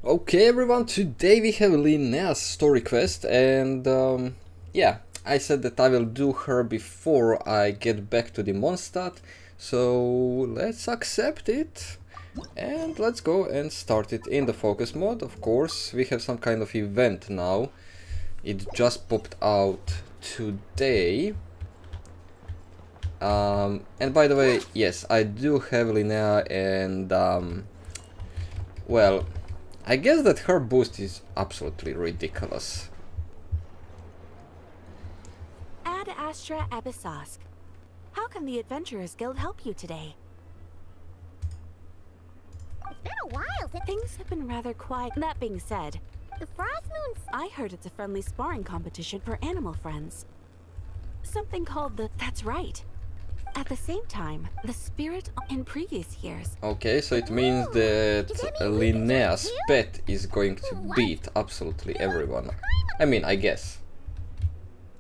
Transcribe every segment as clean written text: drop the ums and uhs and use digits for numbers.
Okay everyone, today we have Linnea's story quest and yeah, I said that I will do her before I get back to the Mondstadt, so let's accept it and let's go and start it in the focus mode. Of course, we have some kind of event now. It just popped out today. And by the way, yes, I do have Linnea and well, I guess that her boost is absolutely ridiculous. Ad Astra Abyssosk. How can the Adventurers Guild help you today? It's been a while since Things have been rather quiet. That being said, the Frost Moon's... I heard it's a friendly sparring competition for animal friends. Something called the... That's right. At the same time, the spirit in previous years. Okay, so it means that Linnea's pet is going to beat absolutely everyone. I mean, I guess.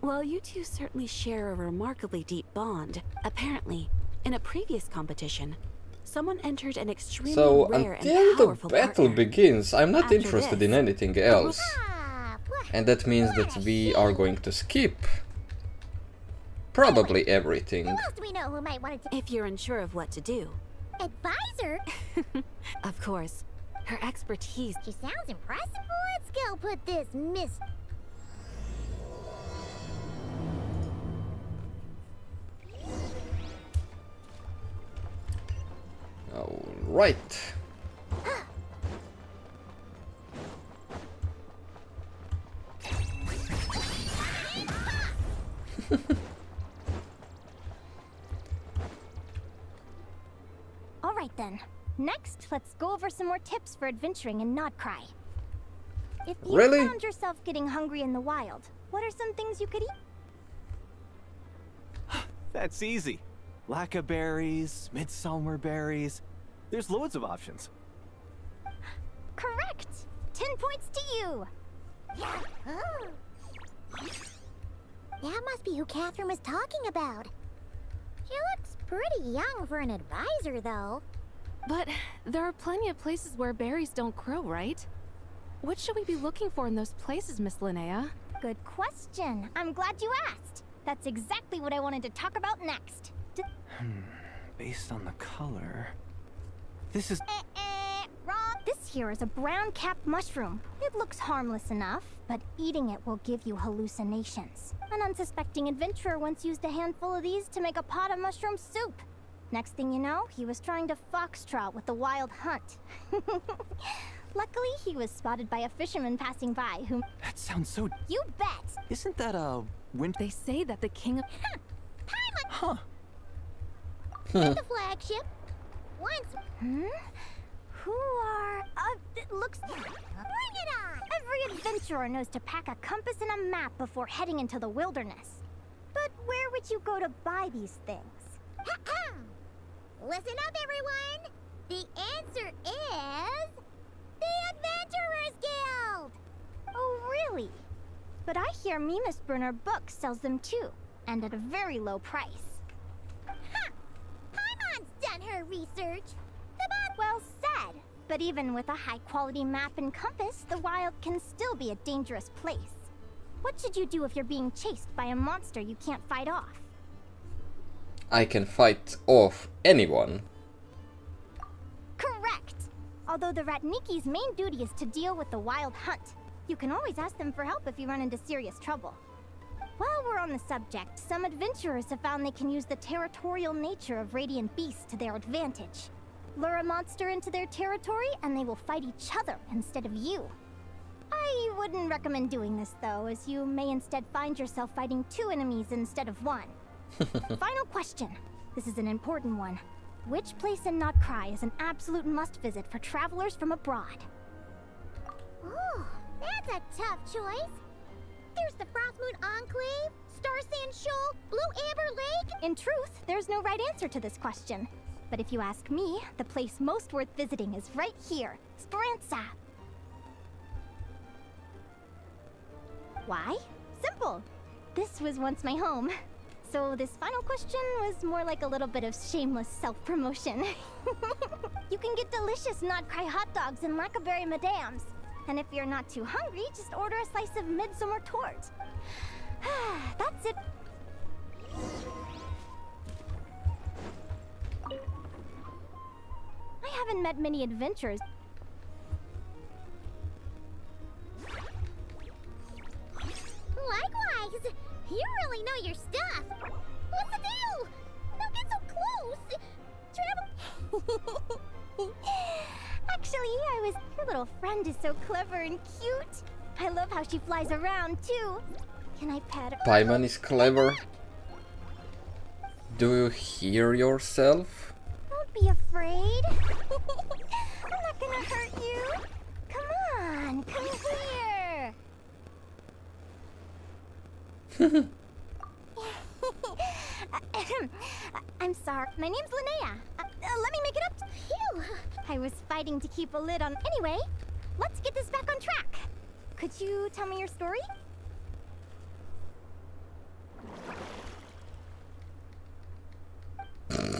Well, you two certainly share a remarkably deep bond. Apparently, in a previous competition, someone entered an extremely So rare and until the powerful battle partner. begins, I'm not After interested this, in anything else. Ah, And that means that we are going to skip probably everything. who else do we know who might want to... If you're unsure of what to do. Advisor? Of course, her expertise. She sounds impressive. Let's go put this miss... Alright. Alright then. Next, let's go over some more tips for adventuring in Nodcry. If you Really? found yourself getting hungry in the wild, what are some things you could eat? That's easy. Lacca berries, midsummer berries. There's loads of options. Correct! 10 points to you! Yeah. Oh. That must be who Catherine was talking about. She looks pretty young for an advisor, though. But there are plenty of places where berries don't grow, right? What should we be looking for in those places, Miss Linnea? Good question. I'm glad you asked. That's exactly what I wanted to talk about next. Based on the color... This is... Wrong. This here is a brown-capped mushroom. It looks harmless enough, but eating it will give you hallucinations. An unsuspecting adventurer once used a handful of these to make a pot of mushroom soup. Next thing you know, he was trying to foxtrot with the wild hunt. Luckily, he was spotted by a fisherman passing by whom... That sounds so... You bet! Isn't that a... winter... They say that the king of... Huh. The flagship. Once... Who are... it looks... Bring it on! Every adventurer knows to pack a compass and a map before heading into the wilderness. But where would you go to buy these things? Listen up, everyone! The answer is... the Adventurers Guild! Oh, really? But I hear Mimas Brunner Books sells them too, and at a very low price. Ha! Paimon's done her research! Well said! But even with a high-quality map and compass, the wild can still be a dangerous place. What should you do if you're being chased by a monster you can't fight off? I can fight off anyone. Correct! Although the Ratniki's main duty is to deal with the wild hunt. You can always ask them for help if you run into serious trouble. While we're on the subject, some adventurers have found they can use the territorial nature of radiant beasts to their advantage. Lure a monster into their territory and they will fight each other instead of you. I wouldn't recommend doing this though, as you may instead find yourself fighting two enemies instead of one. Final question. This is an important one. Which place in Nodcry is an absolute must-visit for travelers from abroad? Oh, that's a tough choice. There's the Frostmoon Enclave, Star Sand Shoal, Blue Amber Lake. In truth, there's no right answer to this question. But if you ask me, the place most worth visiting is right here, Speranza. Why? Simple. This was once my home. So this final question was more like a little bit of shameless self-promotion. You can get delicious Nodcry hot dogs and Lackaberry Madams, And if you're not too hungry, just order a slice of midsummer tort. That's it. I haven't met many adventurers. Likewise! You really know your stuff! What's the deal? Don't get so close! Actually, your little friend is so clever and cute. I love how she flies around, too. Can I pet her? Paimon is clever. Do you hear yourself? Don't be afraid. I'm not gonna hurt you. Come on, come here. I'm sorry. My name's Linnea. Let me make it up to you. I was fighting to keep a lid on. Anyway, let's get this back on track. Could you tell me your story?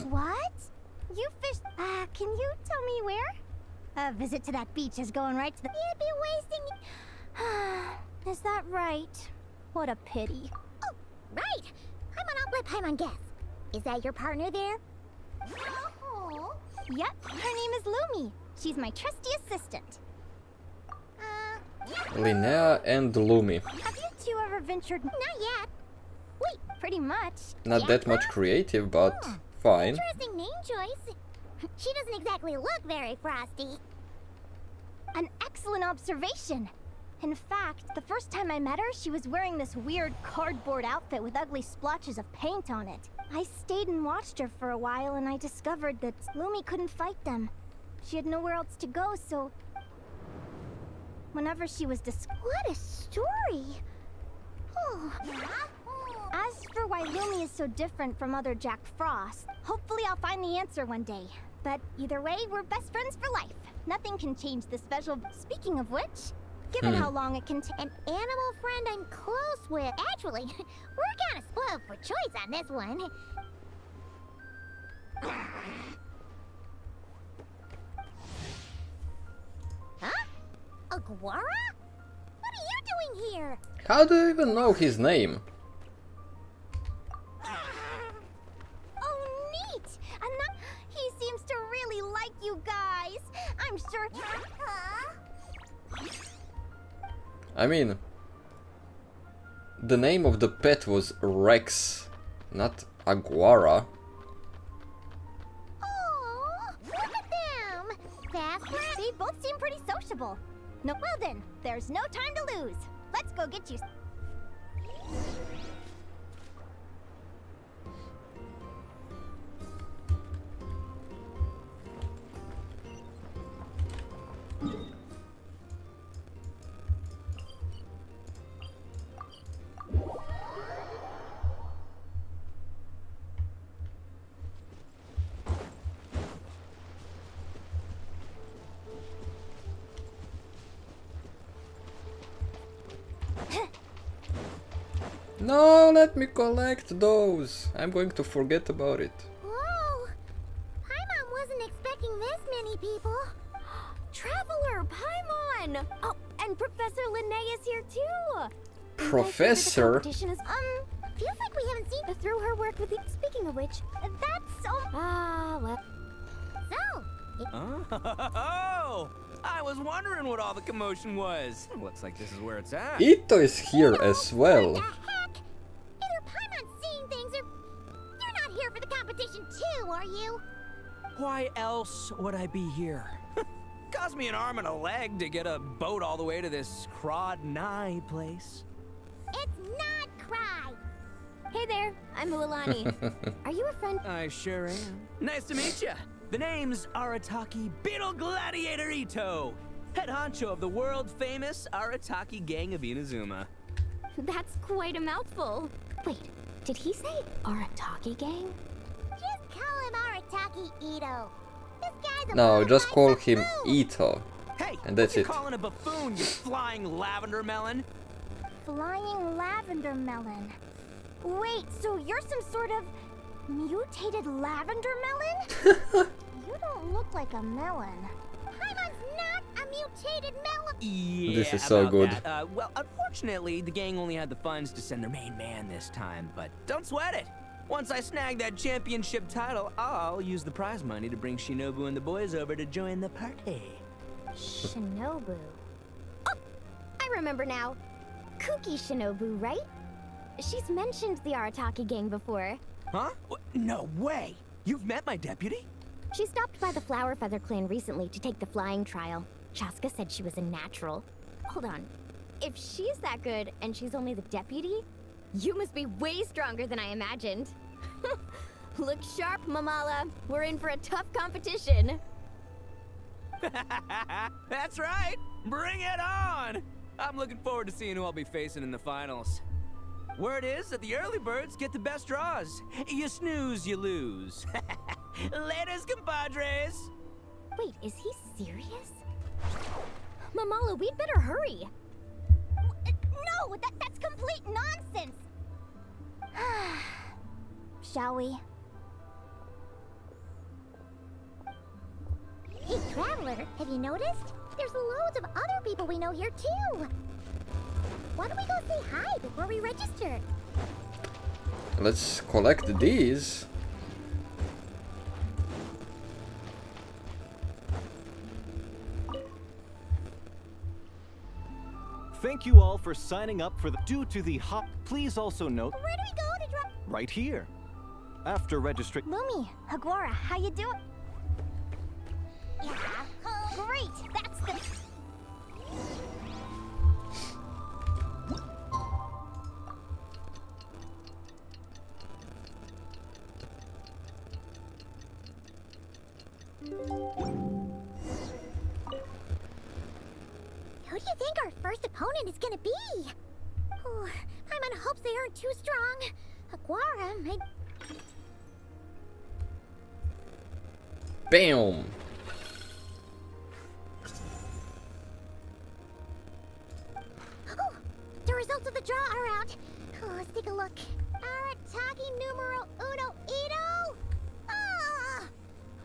What? You fished? Can you tell me where? A visit to that beach is going right to the. You'd be wasting. Is that right? What a pity. Oh, right! I'll let Paimon guess. Is that your partner there? Oh. Yep, her name is Lumi. She's my trusty assistant. Linnea and Lumi. Have you two ever ventured? Not yet. Wait, pretty much. Not that much creative, but fine. Interesting name choice. She doesn't exactly look very frosty. An excellent observation. In fact, the first time I met her, she was wearing this weird cardboard outfit with ugly splotches of paint on it. I stayed and watched her for a while, and I discovered that Lumi couldn't fight them. She had nowhere else to go, so... Whenever she was What a story! Oh. As for why Lumi is so different from other Jack Frost, hopefully I'll find the answer one day. But either way, we're best friends for life. Nothing can change the special... Speaking of which, given how long it can take... An animal friend I'm close with. Actually, we're kind of spoiled for choice on this one. Huh? Aguara? What are you doing here? How do you even know his name? Oh, neat! He seems to really like you guys. I'm sure... I mean, the name of the pet was Rex, not Aguara. Oh, look at them! Fast friends. They both seem pretty sociable. No, well then, there's no time to lose. Let's go get you... No, let me collect those. I'm going to forget about it. Whoa! Paimon wasn't expecting this many people. Traveler, Paimon! Oh, and Professor Linnea is here too! Professor? Competition is, Feels like we haven't seen through her work with the... Speaking of which, That's... well... So. Oh! I was wondering what all the commotion was. Looks like this is where it's at. Ito is here as well. What the heck? Either Paimon's seeing things or you're not here for the competition too, are you? Why else would I be here? Cost me an arm and a leg to get a boat all the way to this Crod Nye place. It's not Cry. Hey there, I'm Ulani. Are you a friend? I sure am. Nice to meet you. The name's Arataki Beetle Gladiator Ito, head honcho of the world-famous Arataki Gang of Inazuma. That's quite a mouthful. Wait, did he say Arataki Gang? Just call him Arataki Ito. This guy's a No, bona just fide call him buffoon. Ito. Hey, And that's what you it. calling a buffoon, you flying lavender melon? Flying lavender melon. Wait, so you're some sort of mutated lavender melon? You don't look like a melon. Paimon's not a mutated melon. Yeah, This is so about good. that. Well, unfortunately, the gang only had the funds to send their main man this time, but don't sweat it. Once I snag that championship title, I'll use the prize money to bring Shinobu and the boys over to join the party. Shinobu. Oh, I remember now. Kuki Shinobu, right? She's mentioned the Arataki gang before. Huh? No way! You've met my deputy? She stopped by the Flower Feather clan recently to take the flying trial. Chaska said she was a natural. Hold on. If she's that good and she's only the deputy, you must be way stronger than I imagined. Look sharp, Mamala. We're in for a tough competition. That's right! Bring it on! I'm looking forward to seeing who I'll be facing in the finals. Word is that the early birds get the best draws. You snooze, you lose. Laters, compadres! Wait, is he serious? Mamala, we'd better hurry. No, that's complete nonsense! Shall we? Hey, Traveler, have you noticed? There's loads of other people we know here, too. Why don't we go say hi before we register? Let's collect these. Thank you all for signing up for the due to the hop. Please also note Where do we go to drop? right here. After registering. Lumi, Hagwara, how you doing? Yeah. Great, that's the... Who do you think our first opponent is gonna be? Oh, Paimon hopes they aren't too strong. Aguara might... Bam! Oh, the results of the draw are out. Oh, let's take a look. Arataki numero uno Ito? Ah!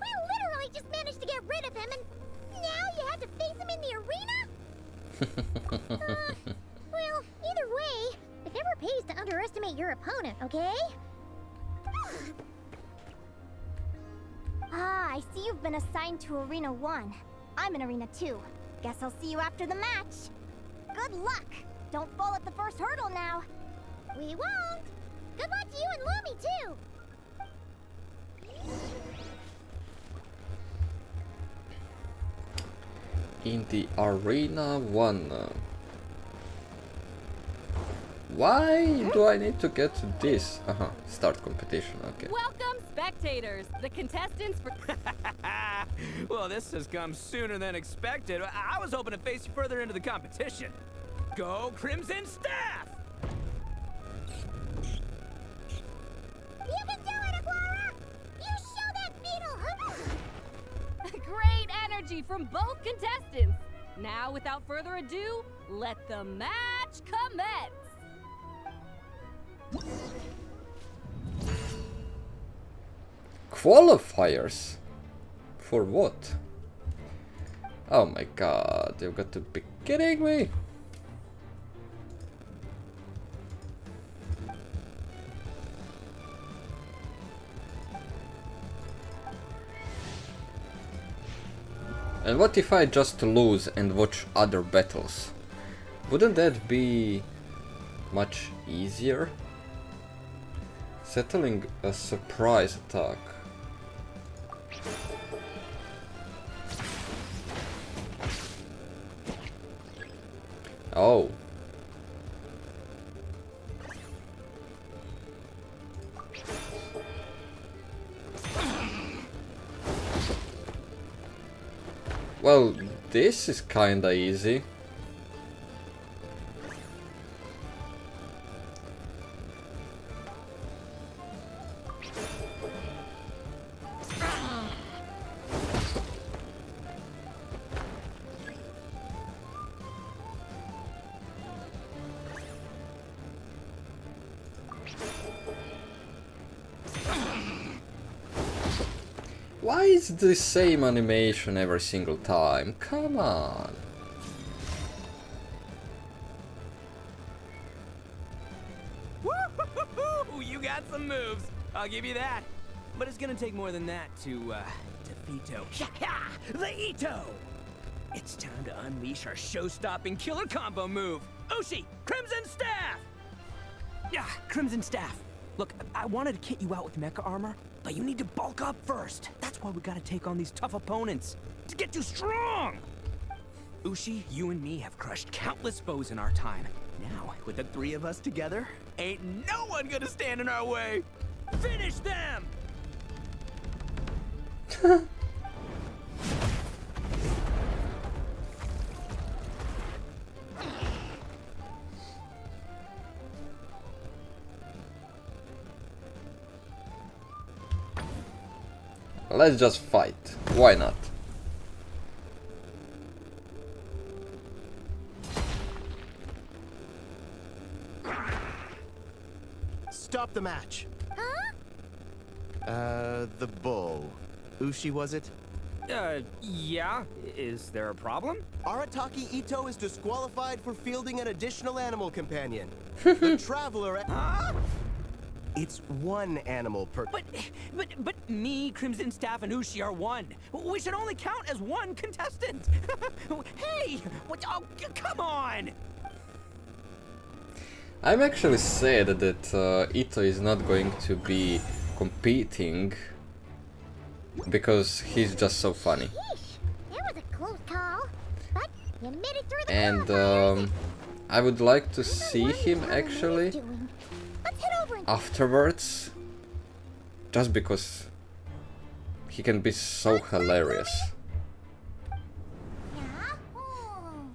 We literally just managed to get rid of him, and now you have to face him in the arena? Well, either way, it never pays to underestimate your opponent, okay? Ah, I see you've been assigned to Arena 1. I'm in Arena 2. Guess I'll see you after the match. Good luck! Don't fall at the first hurdle now. We won't. Good luck to you and Lumi, too. In the Arena 1. Why do I need to get to this? Start competition, okay. Welcome, spectators. The contestants for Well, this has come sooner than expected. I was hoping to face you further into the competition. Go Crimson Staff! You can do it, Aguara! You show that beetle! great energy from both contestants. Now, without further ado, let the match commence. Qualifiers? For what? Oh my god, you've got to be kidding me! And what if I just lose and watch other battles? Wouldn't that be much easier? Settling a surprise attack. Oh. Well, this is kinda easy. Why is the same animation every single time? Come on. Woo-hoo-hoo-hoo! You got some moves. I'll give you that. But it's gonna take more than that to defeat the Ito. It's time to unleash our show-stopping killer combo move. Ushi, Crimson Staff! Yeah, Crimson Staff. Look, I wanted to kit you out with mecha armor, but you need to bulk up first. That's why we gotta take on these tough opponents to get you strong. Ushi, you and me have crushed countless foes in our time. Now, with the three of us together, ain't no one gonna stand in our way. Finish them! Let's just fight. Why not? Stop the match. Huh? The bull. Ushi, was it? Yeah? Is there a problem? Arataki Ito is disqualified for fielding an additional animal companion. The Traveler... Huh? It's one animal per... But me, Crimson Staff, and Ushi are one. We should only count as one contestant. Hey! What? Oh, come on! I'm actually sad that Ito is not going to be competing because he's just so funny. Yeesh, that was a close call. But you made it through the And qualifiers. I would like to I see wonder him what Linnea is actually doing. Let's head over and afterwards, just because he can be so hilarious. Yeah? Oh.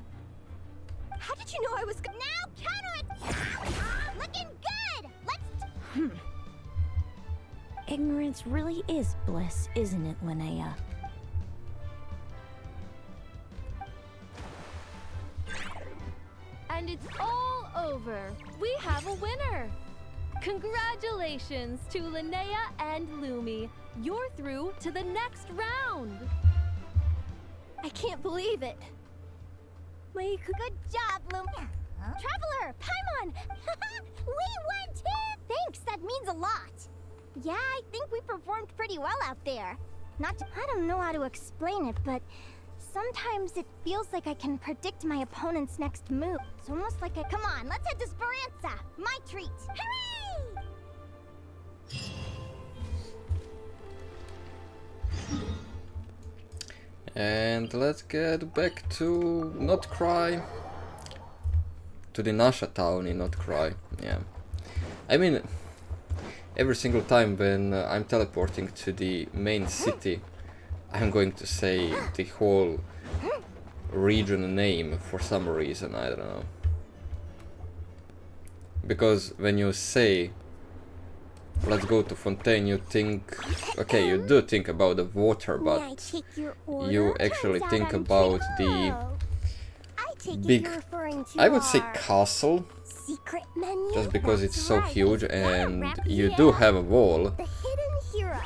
How did you know I was Now counter it! Looking good! Let's... Ignorance really is bliss, isn't it, Linnea? And it's all over. We have a winner. Congratulations to Linnea and Lumi. You're through to the next round. I can't believe it. Good job, Loom. Traveler, Paimon! We won too! Thanks, that means a lot. Yeah, I think we performed pretty well out there. I don't know how to explain it, but sometimes it feels like I can predict my opponent's next move. It's almost like a... Come on, let's head to Speranza! My treat! Hooray! And let's get back to Not Cry. To the Nasha town in Not Cry, yeah. I mean, every single time when I'm teleporting to the main city, I'm going to say the whole region name for some reason, I don't know. Because when you say, let's go to Fontaine, you think, okay, you do think about the water, May I but take your order? you actually Turns out think I'm about pretty the thorough. I take it big, you're referring to I would say our castle, secret menu? just because it's That's so right. huge Yeah, and Rappy, you yeah. do have a wall. The Hidden Hero.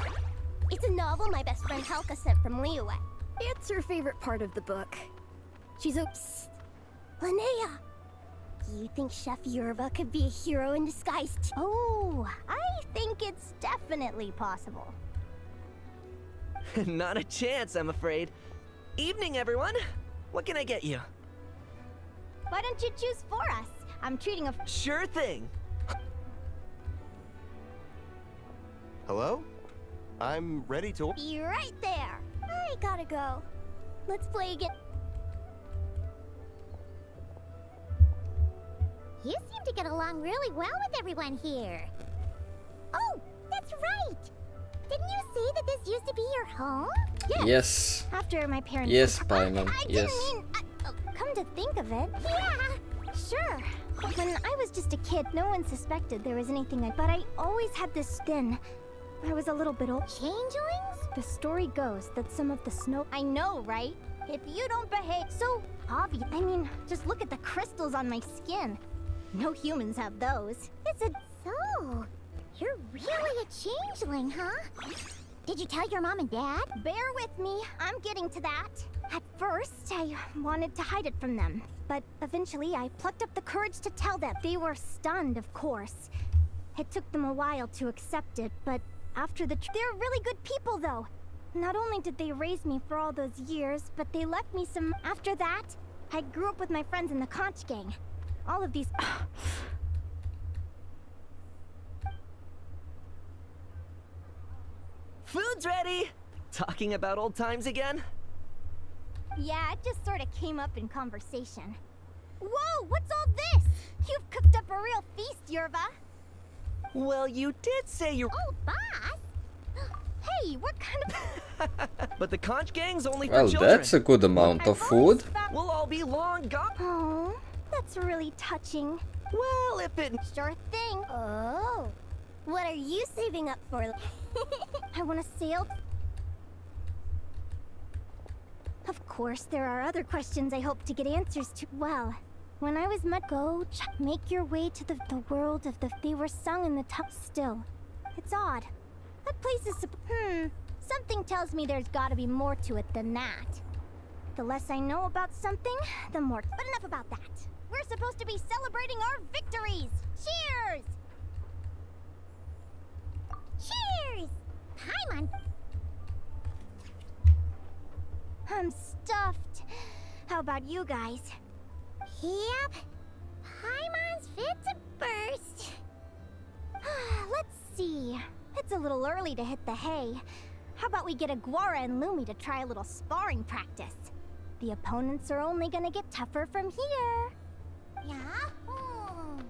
It's a novel my best friend Helka sent from Liyue. It's her favorite part of the book. She's a... Psst. Linnea, do you think Chef Yerba could be a hero in disguise too? Oh, I think it's definitely possible. Not a chance, I'm afraid. Evening, everyone. What can I get you? Why don't you choose for us? I'm treating a... Sure thing. Hello? I'm ready to... Be right there. I gotta go. Let's play again. You seem to get along really well with everyone here. Oh, that's right. Didn't you say that this used to be your home? Yes. After my parents... Yes, Paimon, I yes. didn't mean... come to think of it... Yeah, sure. When I was just a kid, no one suspected there was anything... But I always had this spin. I was a little bit old. Changelings? The story goes that some of the snow... I know, right? If you don't behave... So, obvious. I mean, just look at the crystals on my skin. No humans have those. It's a... So... You're really a changeling, huh? Did you tell your mom and dad? Bear with me, I'm getting to that. At first, I wanted to hide it from them. But eventually, I plucked up the courage to tell them. They were stunned, of course. It took them a while to accept it, but after they're really good people, though. Not only did they raise me for all those years, but they left me some... After that, I grew up with my friends in the conch gang. All of these... Food's ready! Talking about old times again? Yeah, it just sort of came up in conversation. Whoa, what's all this? You've cooked up a real feast, Yerva. Well, you did say you're... Oh, boss! Hey, what kind of... But the conch gang's only for Well, children. that's a good amount of food. We'll all be long gone. Oh, that's really touching. Well, if it... Sure thing. Oh. What are you saving up for? I want to sail. Of course, there are other questions I hope to get answers to. Well, when I was make your way to the world of the... They were sung in the top still. It's odd. That place is... Something tells me there's gotta be more to it than that. The less I know about something, the more... But enough about that. We're supposed to be celebrating our victories! Cheers! Cheers! Paimon! I'm stuffed. How about you guys? Yep. Paimon's fit to burst. Let's see. It's a little early to hit the hay. How about we get Aguara and Lumi to try a little sparring practice? The opponents are only gonna get tougher from here. Yahoo!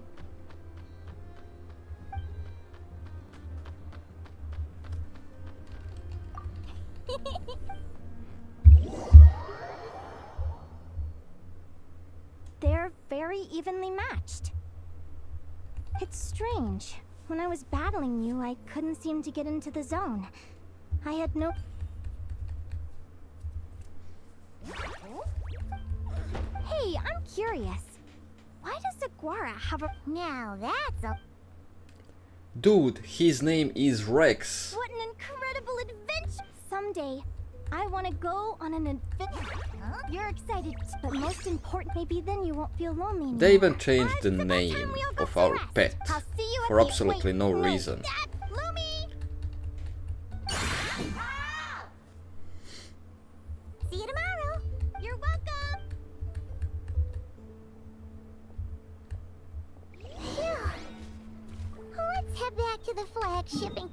They're very evenly matched. It's strange. When I was battling you, I couldn't seem to get into the zone. I had no... Hey, I'm curious. Why does Aguara have a... Now that's a... Dude, his name is Rex. What an incredible adventure! Someday, I want to go on an adventure. You're excited, but most important, maybe then you won't feel lonely anymore. They even changed the But it's about name time we all got of some our rest. pet I'll see you at for the- absolutely wait, no reason. Dad, Lumi! See you tomorrow! You're welcome! Phew. Let's head back to the flag shipping.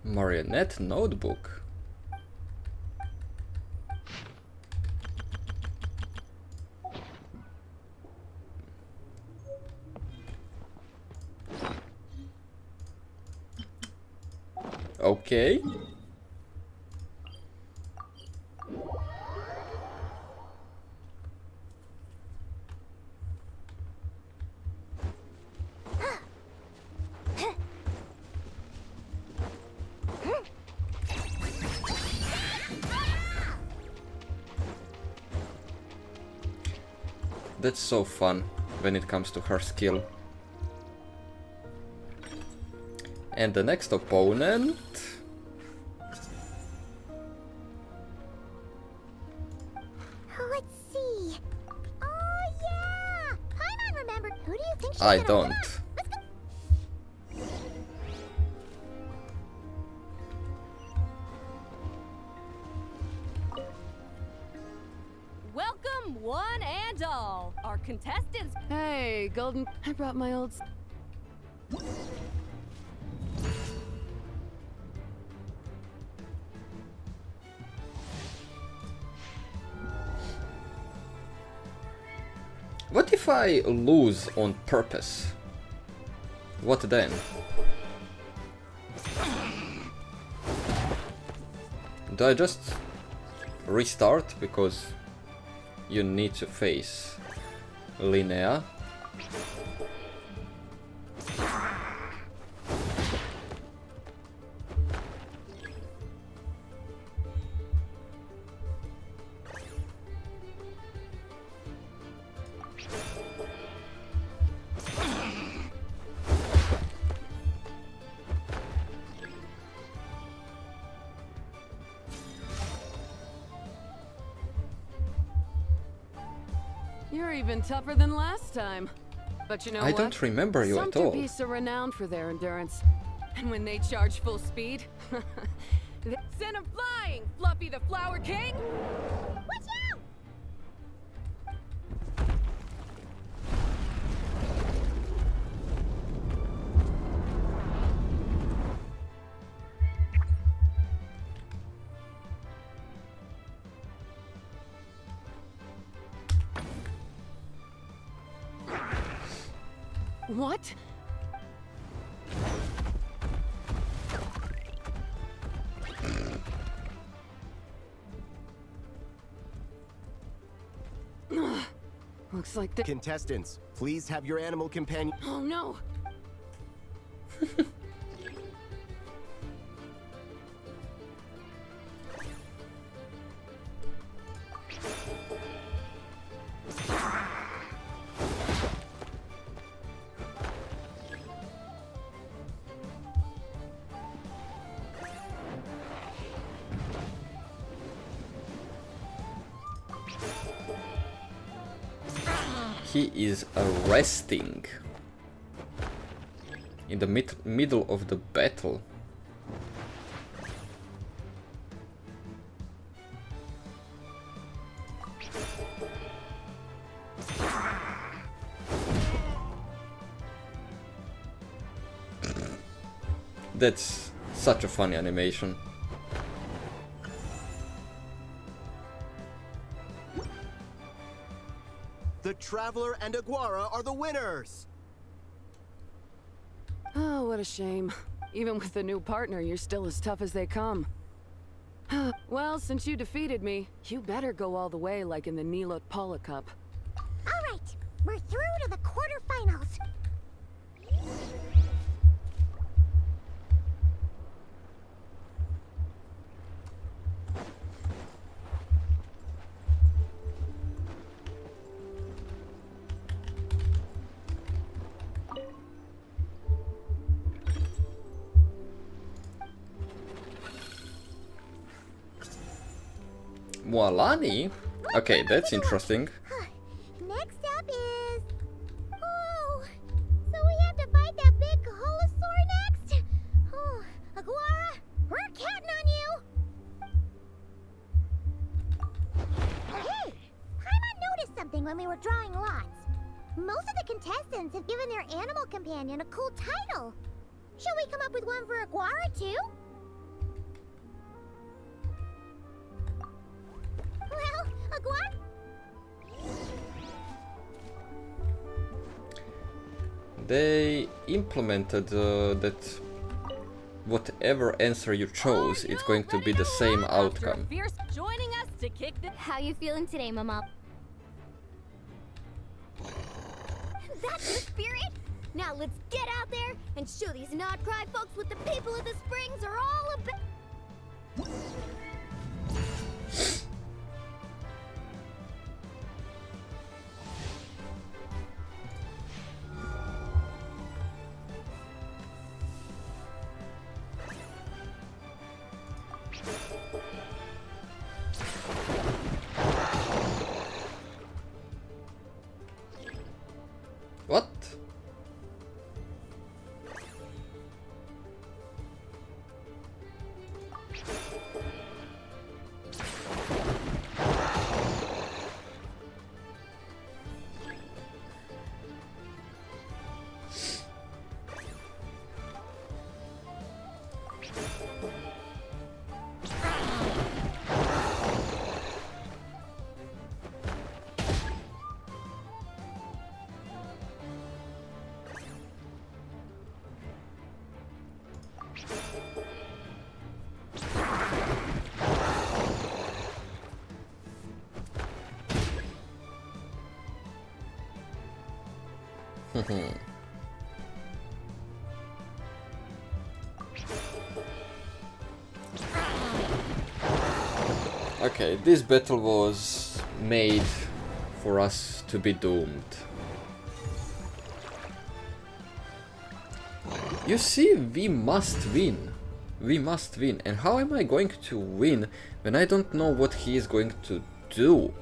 Marionette notebook. Okay. That's so fun when it comes to her skill. And the next opponent... Let's see. Oh yeah! Paimon remembered. Who do you think she's I gonna don't. win? Let's go. one and all, our contestants. Hey, Golden. I brought my old. What if I lose on purpose? What then? Do I just restart because you need to face Linnea? You're even tougher than last time. But you know I what? don't remember you Some at all. two beasts are renowned for their endurance. And when they charge full speed, send 'em flying, Fluffy the Flower King! Watch out! What? Looks like the— Contestants, please have your animal companion. Oh no! He is resting in the middle of the battle. That's such a funny animation. The Traveler and Aguara are the winners! Oh, what a shame. Even with the new partner, you're still as tough as they come. Well, since you defeated me, you better go all the way like in the Nilot Paula Cup. All right, we're through to the quarterfinals. Mualani? Okay, that's interesting. Next up is... Oh, so we have to fight that big Holosaur next? Oh, Aguara, we're counting on you! Hey, Paimon noticed something when we were drawing lots. Most of the contestants have given their animal companion a cool title. Shall we come up with one for Aguara too? Well, Aguara? They implemented that whatever answer you chose, it's going to be the same outcome. Fierce joining us to kick the. How you feeling today, Mama? That's the spirit! Now let's get out there and show these Nodcry folks what the people of the Springs are all about! What? Okay, this battle was made for us to be doomed. You see, we must win. We must win. And how am I going to win when I don't know what he is going to do?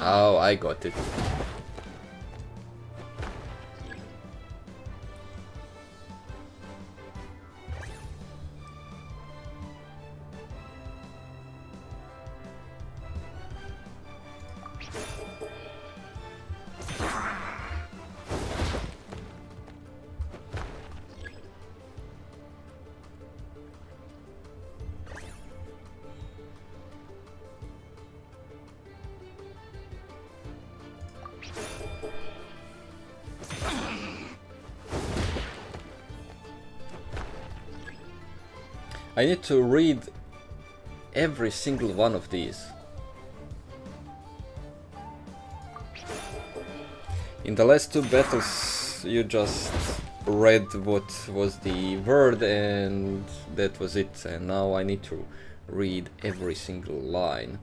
Oh, I got it. I need to read every single one of these. In the last two battles you just read what was the word and that was it, and now I need to read every single line.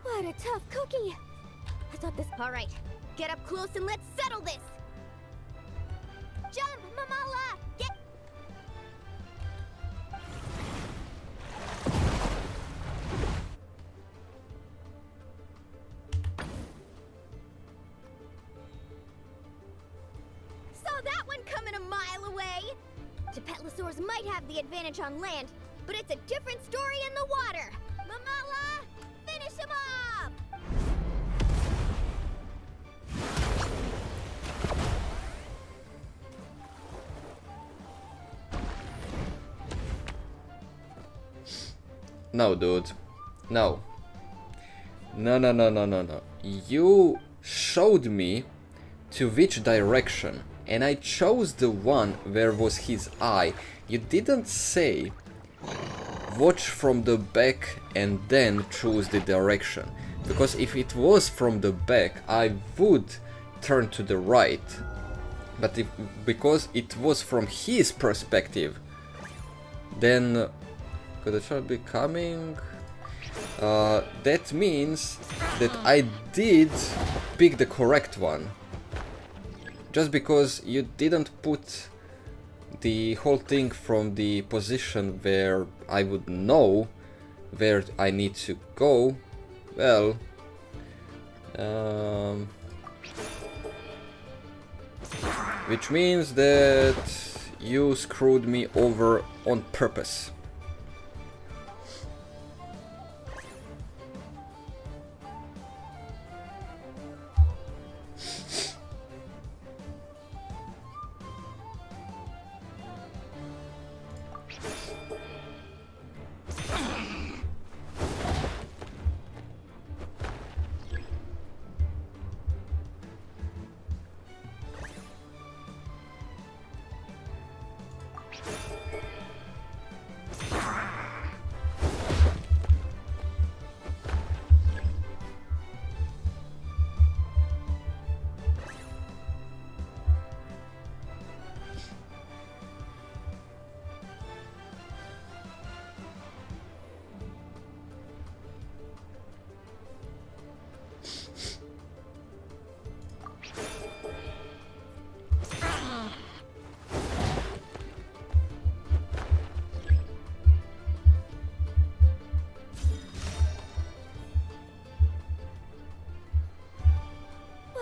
What a tough cookie! I thought this. Alright, get up close and let's settle this! Jump, Mamala! Get. Saw that one coming a mile away! Gepetlosaurs might have the advantage on land, but it's a different story in the water! Mamala! Finish him off! No, dude. No. No. You showed me to which direction, and I chose the one where was his eye. You didn't say watch from the back and then choose the direction. Because if it was from the back, I would turn to the right. But because it was from his perspective, then could the child be coming? That means that I did pick the correct one. Just because you didn't put the whole thing from the position where I would know where I need to go, well, which means that you screwed me over on purpose.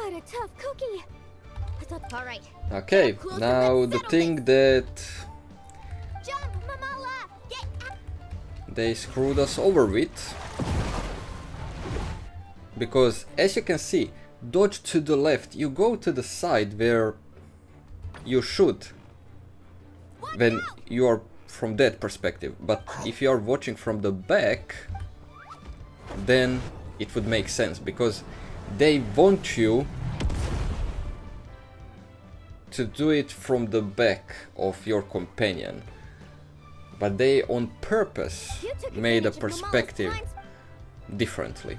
quite a tough cookie. All right. Okay, now the thing that Jump, Mamala! Get up! they screwed us over with, because as you can see, dodge to the left, you go to the side where you should when you are from that perspective, but if you are watching from the back, then it would make sense, because they want you to do it from the back of your companion, but they on purpose made a perspective differently.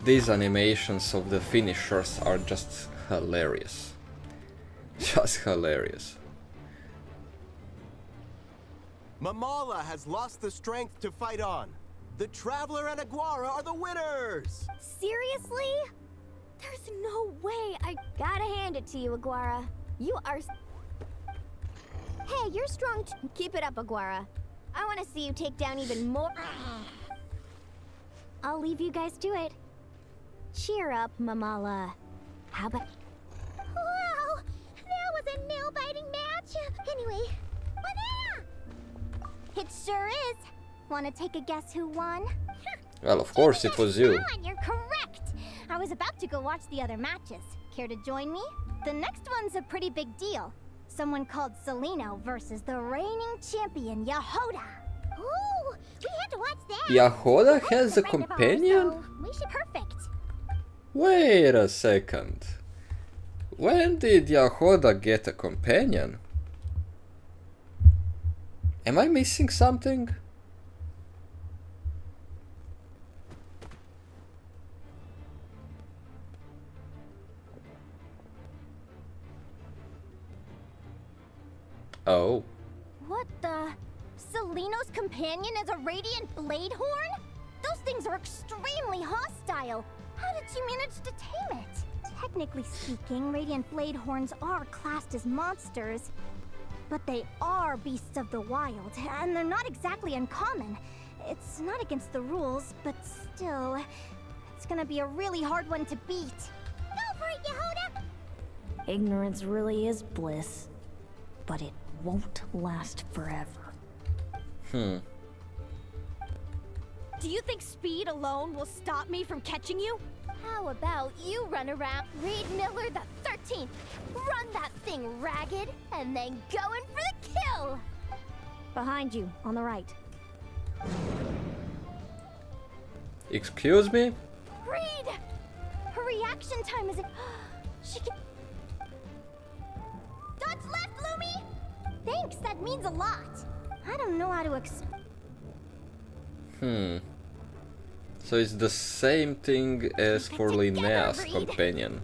These animations of the finishers are just hilarious. Just hilarious. Mamala has lost the strength to fight on. The Traveler and Aguara are the winners! Seriously? There's no way. I gotta hand it to you, Aguara. You are... Hey, you're strong Keep it up, Aguara. I want to see you take down even more... I'll leave you guys to it. Cheer up, Mamala. How about... Wow! That was a nail-biting match! Anyway, Linnea! It sure is. Wanna take a guess who won? Well, of course it was you. Come on, you're correct! I was about to go watch the other matches. Care to join me? The next one's a pretty big deal. Someone called Seleno versus the reigning champion, Yahoda. Ooh, we had to watch that. Yahoda has a Friend of ours, companion? so we should perfect. Wait a second. When did Yahoda get a companion? Am I missing something? Oh. What the? Seleno's companion is a radiant blade horn? Those things are extremely hostile. How did you manage to tame it? Technically speaking, radiant blade horns are classed as monsters, but they are beasts of the wild, and they're not exactly uncommon. It's not against the rules, but still, it's gonna be a really hard one to beat. Go for it, Yahoda! Ignorance really is bliss, but it won't last forever. Do you think speed alone will stop me from catching you? How about you run around Reed Miller the 13th? Run that thing ragged, and then go in for the kill! Behind you, on the right. Excuse me? Reed! Her reaction time is... She can... Dodge left, Lumi! Thanks, that means a lot. I don't know how to So it's the same thing as for Linnea's companion.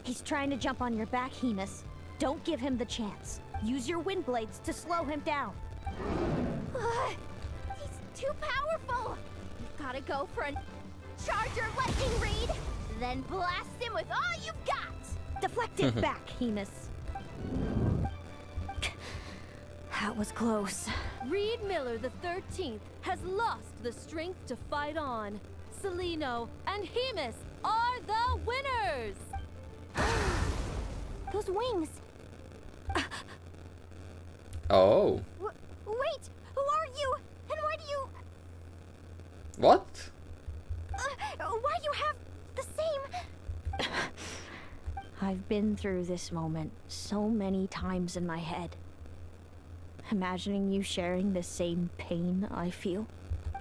He's trying to jump on your back, Hemus. Don't give him the chance. Use your wind blades to slow him down. He's too powerful! You've gotta go for a Charger Lightning Reed, then blast him with all you've got! Deflect it back, Hemus. That was close. Reed Miller the 13th has lost the strength to fight on. Seleno and Hemus are the winners! Those wings. Oh. Wait, who are you? And why do you... What? why do you have the same... I've been through this moment so many times in my head. Imagining you sharing the same pain I feel.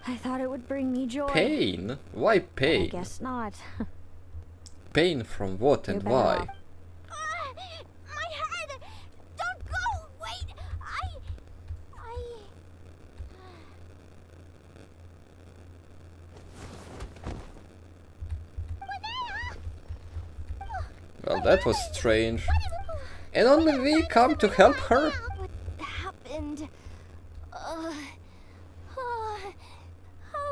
I thought it would bring me joy. Pain? Why But I pain? guess not. Pain from what and You're better why? off. My head! Don't go! Wait! Well, that was strange. And only we come to help her? What happened? Oh,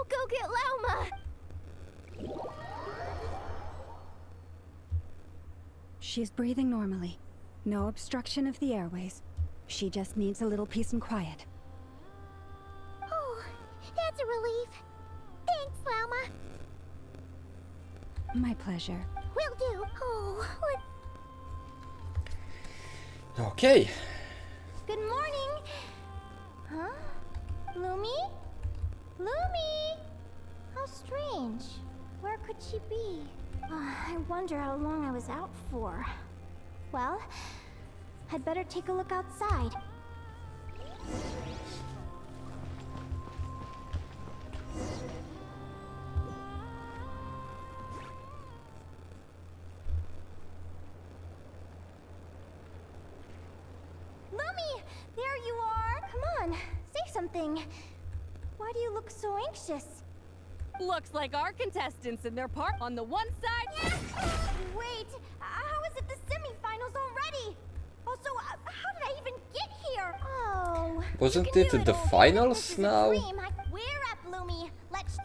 go get Lauma. She's breathing normally. No obstruction of the airways. She just needs a little peace and quiet. Oh, that's a relief. Thanks, Lauma. My pleasure. Will do. Oh, what? Okay. Good morning. Huh? Lumi? Lumi? How strange. Where could she be? I wonder how long I was out for. Well, I'd better take a look outside. Lumi! There you are! Come on, say something. Why do you look so anxious? Looks like our contestants and their part on the one side. Wait, how is it the semifinals already? Also, how did I even get here? Oh. Wasn't you can it do the all. finals This is a now? dream. We're up, Lumi. Let's.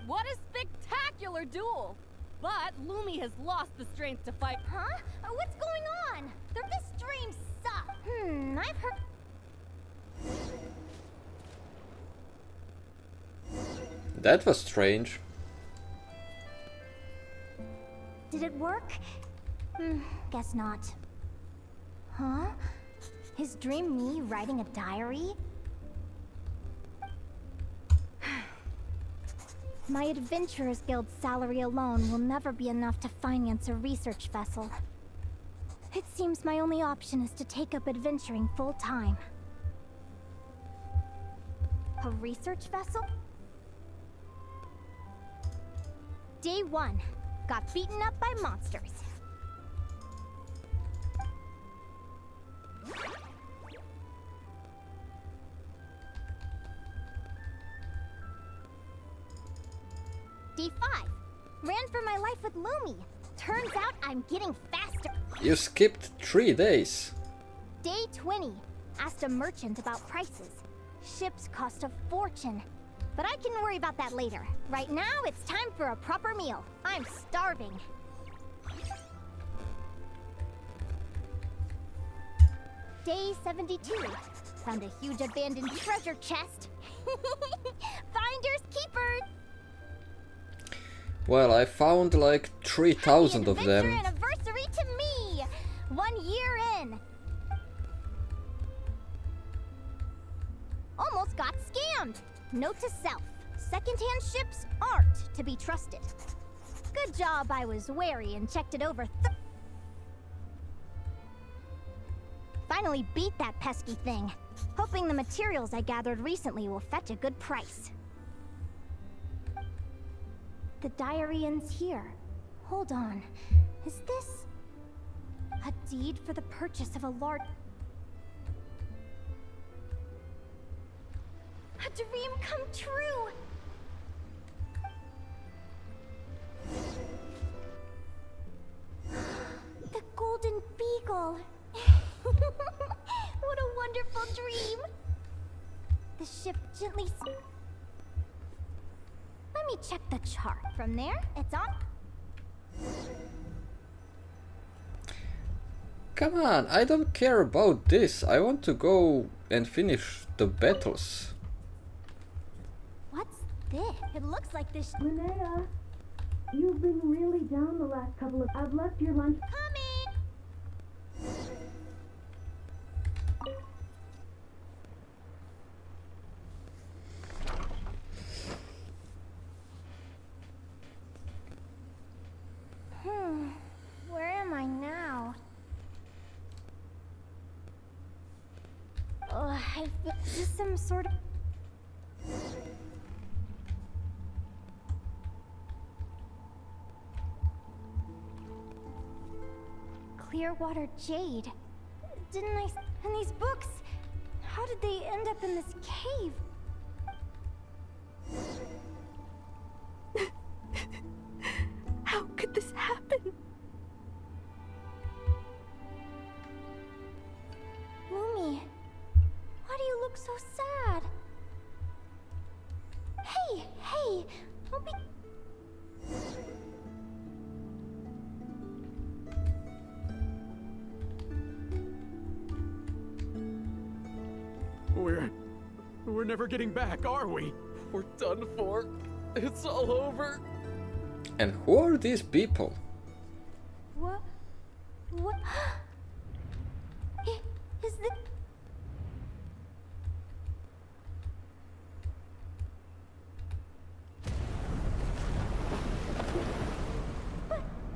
What a spectacular duel! But Lumi has lost the strength to fight. Huh? What's going on? This dream sucks. I've heard. That was strange. Did it work? Guess not. Huh? Is dream me writing a diary? My Adventurers Guild salary alone will never be enough to finance a research vessel. It seems my only option is to take up adventuring full-time. A research vessel? Day 1. Got beaten up by monsters. Day 5. Ran for my life with Lumi. Turns out I'm getting faster. You skipped 3 days. Day 20. Asked a merchant about prices. Ships cost a fortune. But I can worry about that later. Right now, it's time for a proper meal. I'm starving. Day 72. Found a huge abandoned treasure chest. Finders keepers. Well, I found like 3,000 of Adventure them. anniversary to me. 1 year in. Almost got scammed. Note to self. Secondhand ships aren't to be trusted. Good job I was wary and checked it over. Finally beat that pesky thing. Hoping the materials I gathered recently will fetch a good price. The diary ends here. Hold on. Is this a deed for the purchase of a large... A dream come true! The Golden Beagle! What a wonderful dream! The ship gently... Let me check the chart. From there, it's on... Come on, I don't care about this. I want to go and finish the battles. What's this? It looks like this... Linnea, you've been really down the last couple of... I've left your lunch... Coming! Where am I now? Oh, I feel just some sort of... Clearwater Jade. Didn't I... And these books... How did they end up in this cave? look so sad. Hey, don't be... We're never getting back, are we? We're done for. It's all over. And who are these people? What? Is the...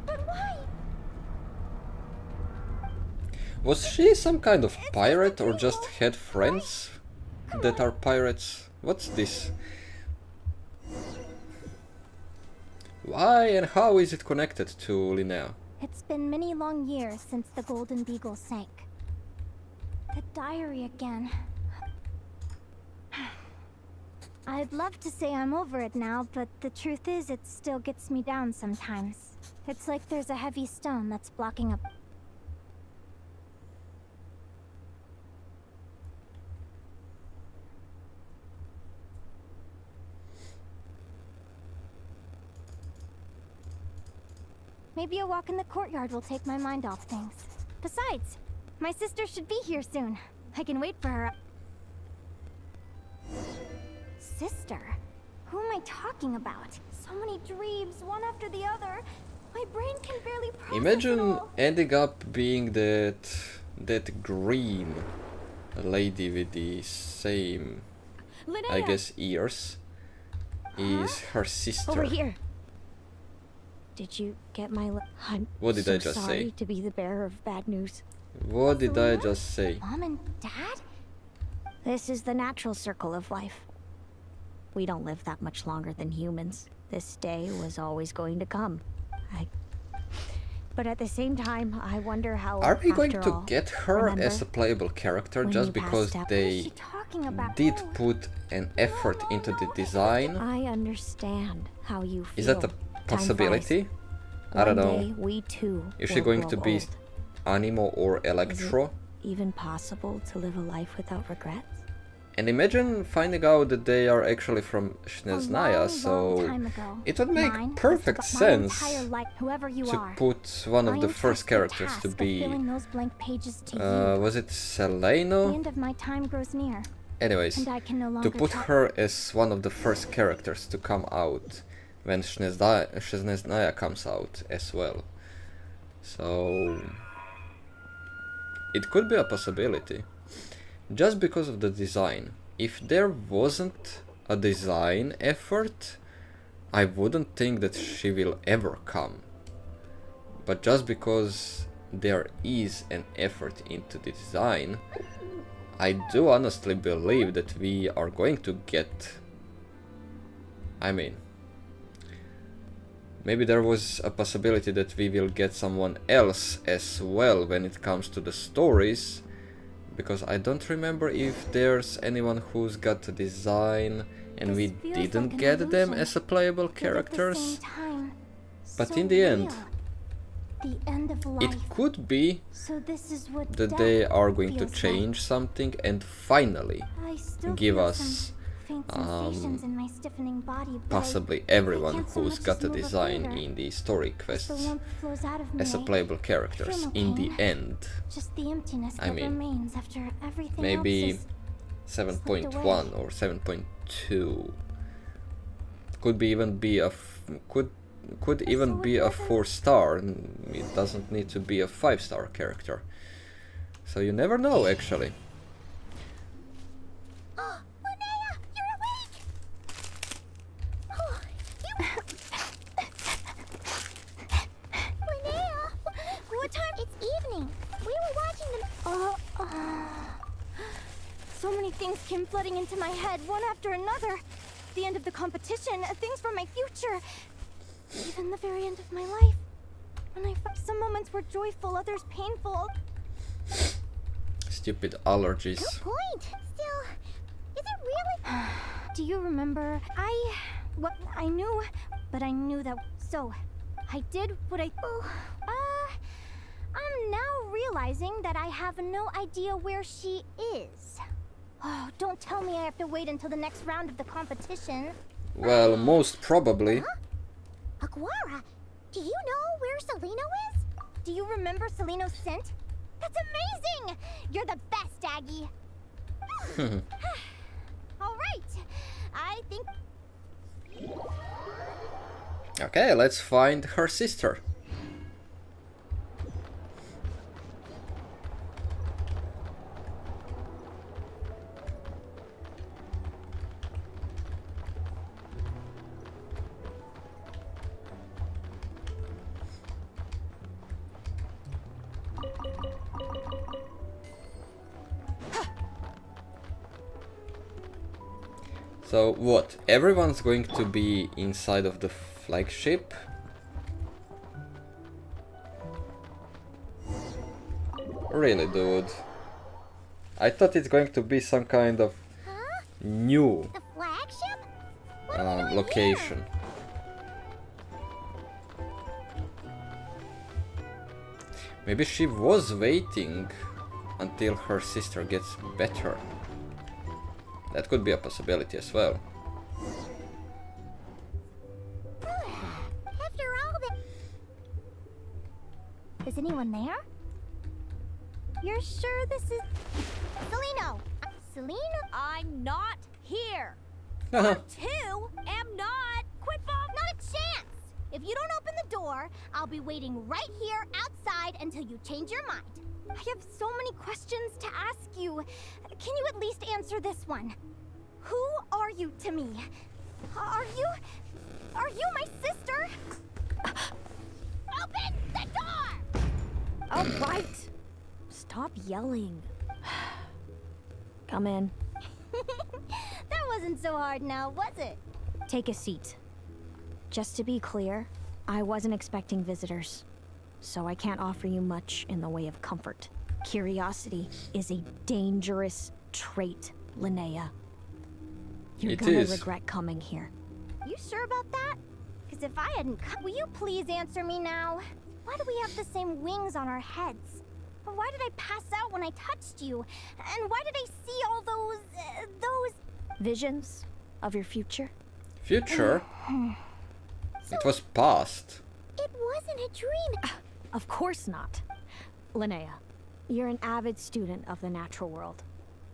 But why? Was she some kind of pirate or just had friends that are pirates? What's this? Why and how is it connected to Linnea? It's been many long years since the Golden Beagle sank. The diary again. I'd love to say I'm over it now, but the truth is it still gets me down sometimes. It's like there's a heavy stone that's blocking up. Maybe a walk in the courtyard will take my mind off things. Besides, my sister should be here soon. I can wait for her. Sister? Who am I talking about? So many dreams, one after the other. My brain can barely process Imagine it all. ending up being that green lady with the same, I Linnea! guess, ears. Is her sister. Over here. Did you get my I'm What did so I just sorry say? to be the bearer of bad news. What did I just say? Mom and Dad? This is the natural circle of life. We don't live that much longer than humans. This day was always going to come. But at the same time, I wonder how. Are we going after to all, get her remember as a playable character when just you because passed out? they Talking about did put an effort into the design? I understand how you feel. Is that a Time possibility? flies. I don't One know. day, we too Is she will going to grow be old. Animo or Electro? Even possible to live a life without regrets? And imagine finding out that they are actually from Snezhnaya, so it would make perfect sense to put one of the first characters to be... was it The Seleno? end of my time grows near. Anyways, And I can no to longer put talk. her as one of the first characters to come out when Snezhnaya comes out as well. So it could be a possibility. Just because of the design. If there wasn't a design effort, I wouldn't think that she will ever come. But just because there is an effort into the design, I do honestly believe that we are going to get... I mean, maybe there was a possibility that we will get someone else as well when it comes to the stories, because I don't remember if there's anyone who's got a design and we didn't get them as a playable characters. But in the end, The end of life. it could be So this is what that death they are going to feels change something and finally I still give feel us some faint sensations in my stiffening body, but possibly everyone can't so who's much got as a move a design finger. in the story the quests warmth flows out of me. as a playable characters. no In the pain. end, Just the emptiness I that mean, remains after everything maybe else is 7.1 or 7.2 could be even be a could even be a 4-star. It doesn't need to be a 5-star character, so you never know actually. Oh, Linnea, you're awake! Oh, Linnea! What time? It's evening. We were watching the... So many things came flooding into my head, one after another. The end of the competition, things from my future, even the very end of my life. When some moments were joyful, others painful. Stupid allergies. Good point. Still, is it really... Do you remember? I knew, but I knew that. So, I did what I. I'm now realizing that I have no idea where she is. Oh, don't tell me I have to wait until the next round of the competition. Well, most probably. Huh? Aguara, do you know where Salino is? Do you remember Salino's scent? That's amazing! You're the best, Aggie. All right, I think... Okay, let's find her sister. So what? Everyone's going to be inside of the flagship? Really, dude? I thought it's going to be some kind of new The flagship? location. Maybe she was waiting until her sister gets better. That could be a possibility as well. After all the... Is anyone there? You're sure this is... Salino! Salino? I'm not here. Too am not. Quit bomb. Not a chance. If you don't open the door, I'll be waiting right here outside until you change your mind. I have so many questions to ask you. Can you at least answer this one? Who are you to me? Are you my sister? Open the door! All right. Stop yelling. Come in. That wasn't so hard now, was it? Take a seat. Just to be clear, I wasn't expecting visitors, so I can't offer you much in the way of comfort. Curiosity is a dangerous trait, Linnea. You're gonna regret coming here. You sure about that? Because if I hadn't come, will you please answer me now? Why do we have the same wings on our heads? Why did I pass out when I touched you? And why did I see all those visions of your future? Future? It was past. It wasn't a dream. Of course not. Linnea, you're an avid student of the natural world.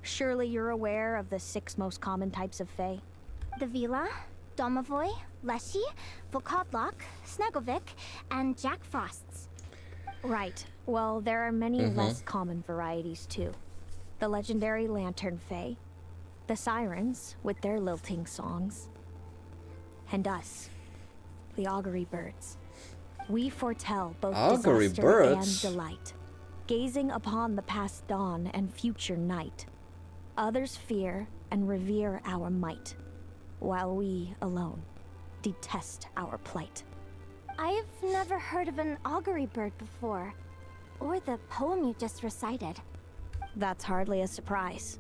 Surely you're aware of the 6 most common types of Fae? The Vila, Domovoy, Leshy, Volkodlok, Snegovic, and Jack Frosts. Right. Well, there are many less common varieties too. The legendary Lantern Fae, the Sirens with their lilting songs, and us, the Augury Birds. We foretell both disaster and delight, gazing upon the past dawn and future night. Others fear and revere our might, while we alone detest our plight. I've never heard of an augury bird before, or the poem you just recited. That's hardly a surprise.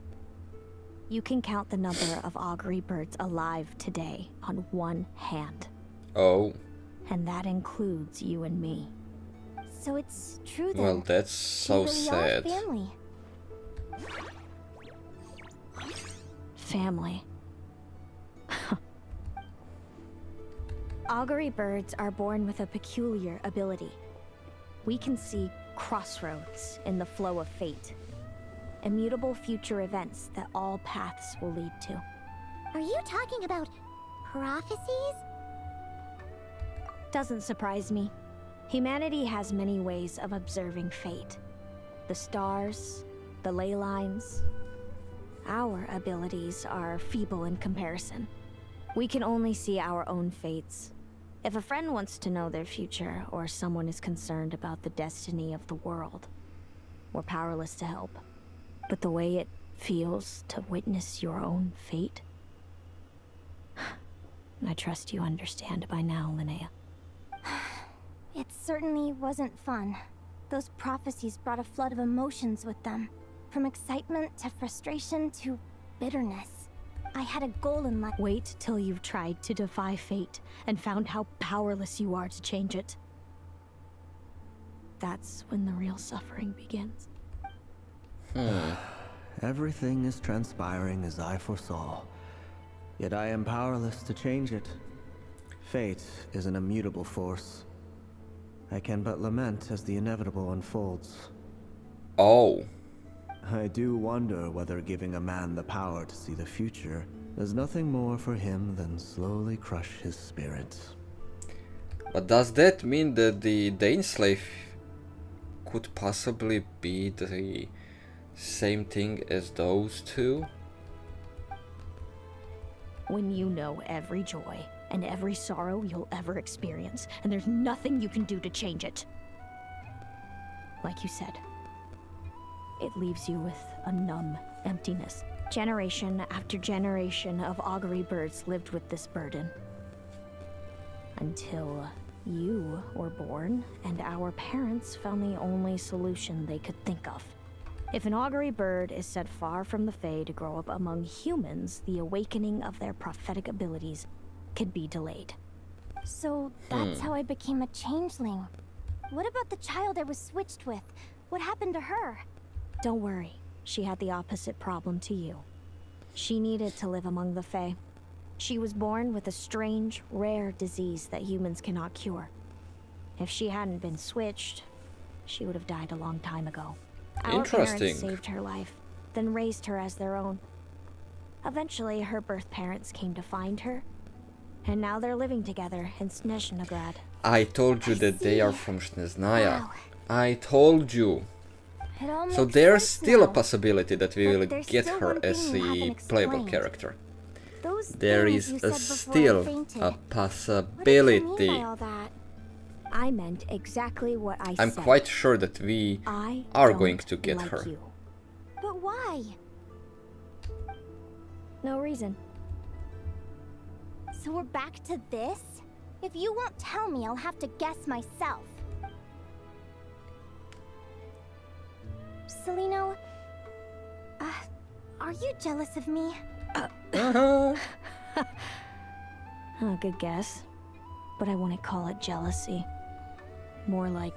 You can count the number of augury birds alive today on one hand. Oh. And that includes you and me. So it's true then. Well, that's so sad. Family. Family. Augury birds are born with a peculiar ability. We can see crossroads in the flow of fate. Immutable future events that all paths will lead to. Are you talking about prophecies? Doesn't surprise me. Humanity has many ways of observing fate. The stars, the ley lines. Our abilities are feeble in comparison. We can only see our own fates. If a friend wants to know their future, or someone is concerned about the destiny of the world, we're powerless to help. But the way it feels to witness your own fate, I trust you understand by now, Linnea. It certainly wasn't fun. Those prophecies brought a flood of emotions with them. From excitement to frustration to bitterness. I had a goal in life. Wait till you've tried to defy fate and found how powerless you are to change it. That's when the real suffering begins. Everything is transpiring as I foresaw, yet I am powerless to change it. Fate is an immutable force. I can but lament as the inevitable unfolds. Oh. I do wonder whether giving a man the power to see the future does nothing more for him than slowly crush his spirit. But does that mean that the Daneslave could possibly be the same thing as those two? When you know every joy and every sorrow you'll ever experience, and there's nothing you can do to change it. Like you said, it leaves you with a numb emptiness. Generation after generation of augury birds lived with this burden. Until you were born, and our parents found the only solution they could think of. If an augury bird is set far from the Fae to grow up among humans, the awakening of their prophetic abilities could be delayed. So that's how I became a changeling. What about the child I was switched with? What happened to her? Don't worry, she had the opposite problem to you. She needed to live among the Fae. She was born with a strange, rare disease that humans cannot cure. If she hadn't been switched, she would have died a long time ago. Our parents saved her life, then raised her as their own. Eventually, her birth parents came to find her, and now they're living together in Snezhnograd. I told you that they are from Snezhnaya. Wow. I told you. So there's still a possibility that we will get her as a playable character. There is still a possibility. I meant exactly what I said. I'm quite sure that we are going to get like her. You. But why? No reason. So we're back to this? If you won't tell me, I'll have to guess myself. Celino, are you jealous of me? Oh, good guess. But I wouldn't call it jealousy. More like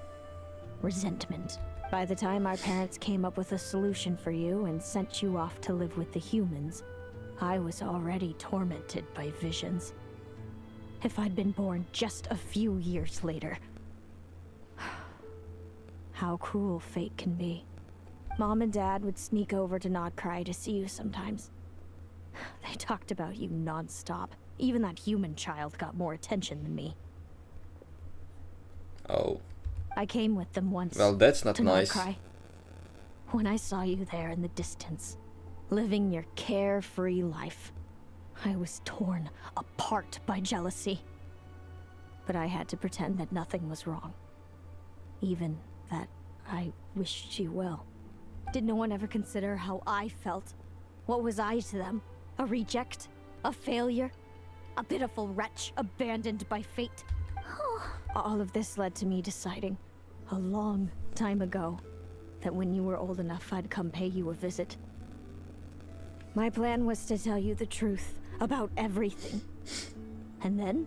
resentment. By the time our parents came up with a solution for you and sent you off to live with the humans, I was already tormented by visions. If I'd been born just a few years later. How cruel fate can be. Mom and Dad would sneak over to Nodcry to see you sometimes. They talked about you non-stop. Even that human child got more attention than me. Oh. I came with them once. Well, that's not to nice. Nodcry. When I saw you there in the distance, living your carefree life, I was torn apart by jealousy. But I had to pretend that nothing was wrong. Even that I wished you well. Did no one ever consider how I felt? What was I to them? A reject? A failure? A pitiful wretch abandoned by fate? All of this led to me deciding, a long time ago, that when you were old enough I'd come pay you a visit. My plan was to tell you the truth about everything. And then,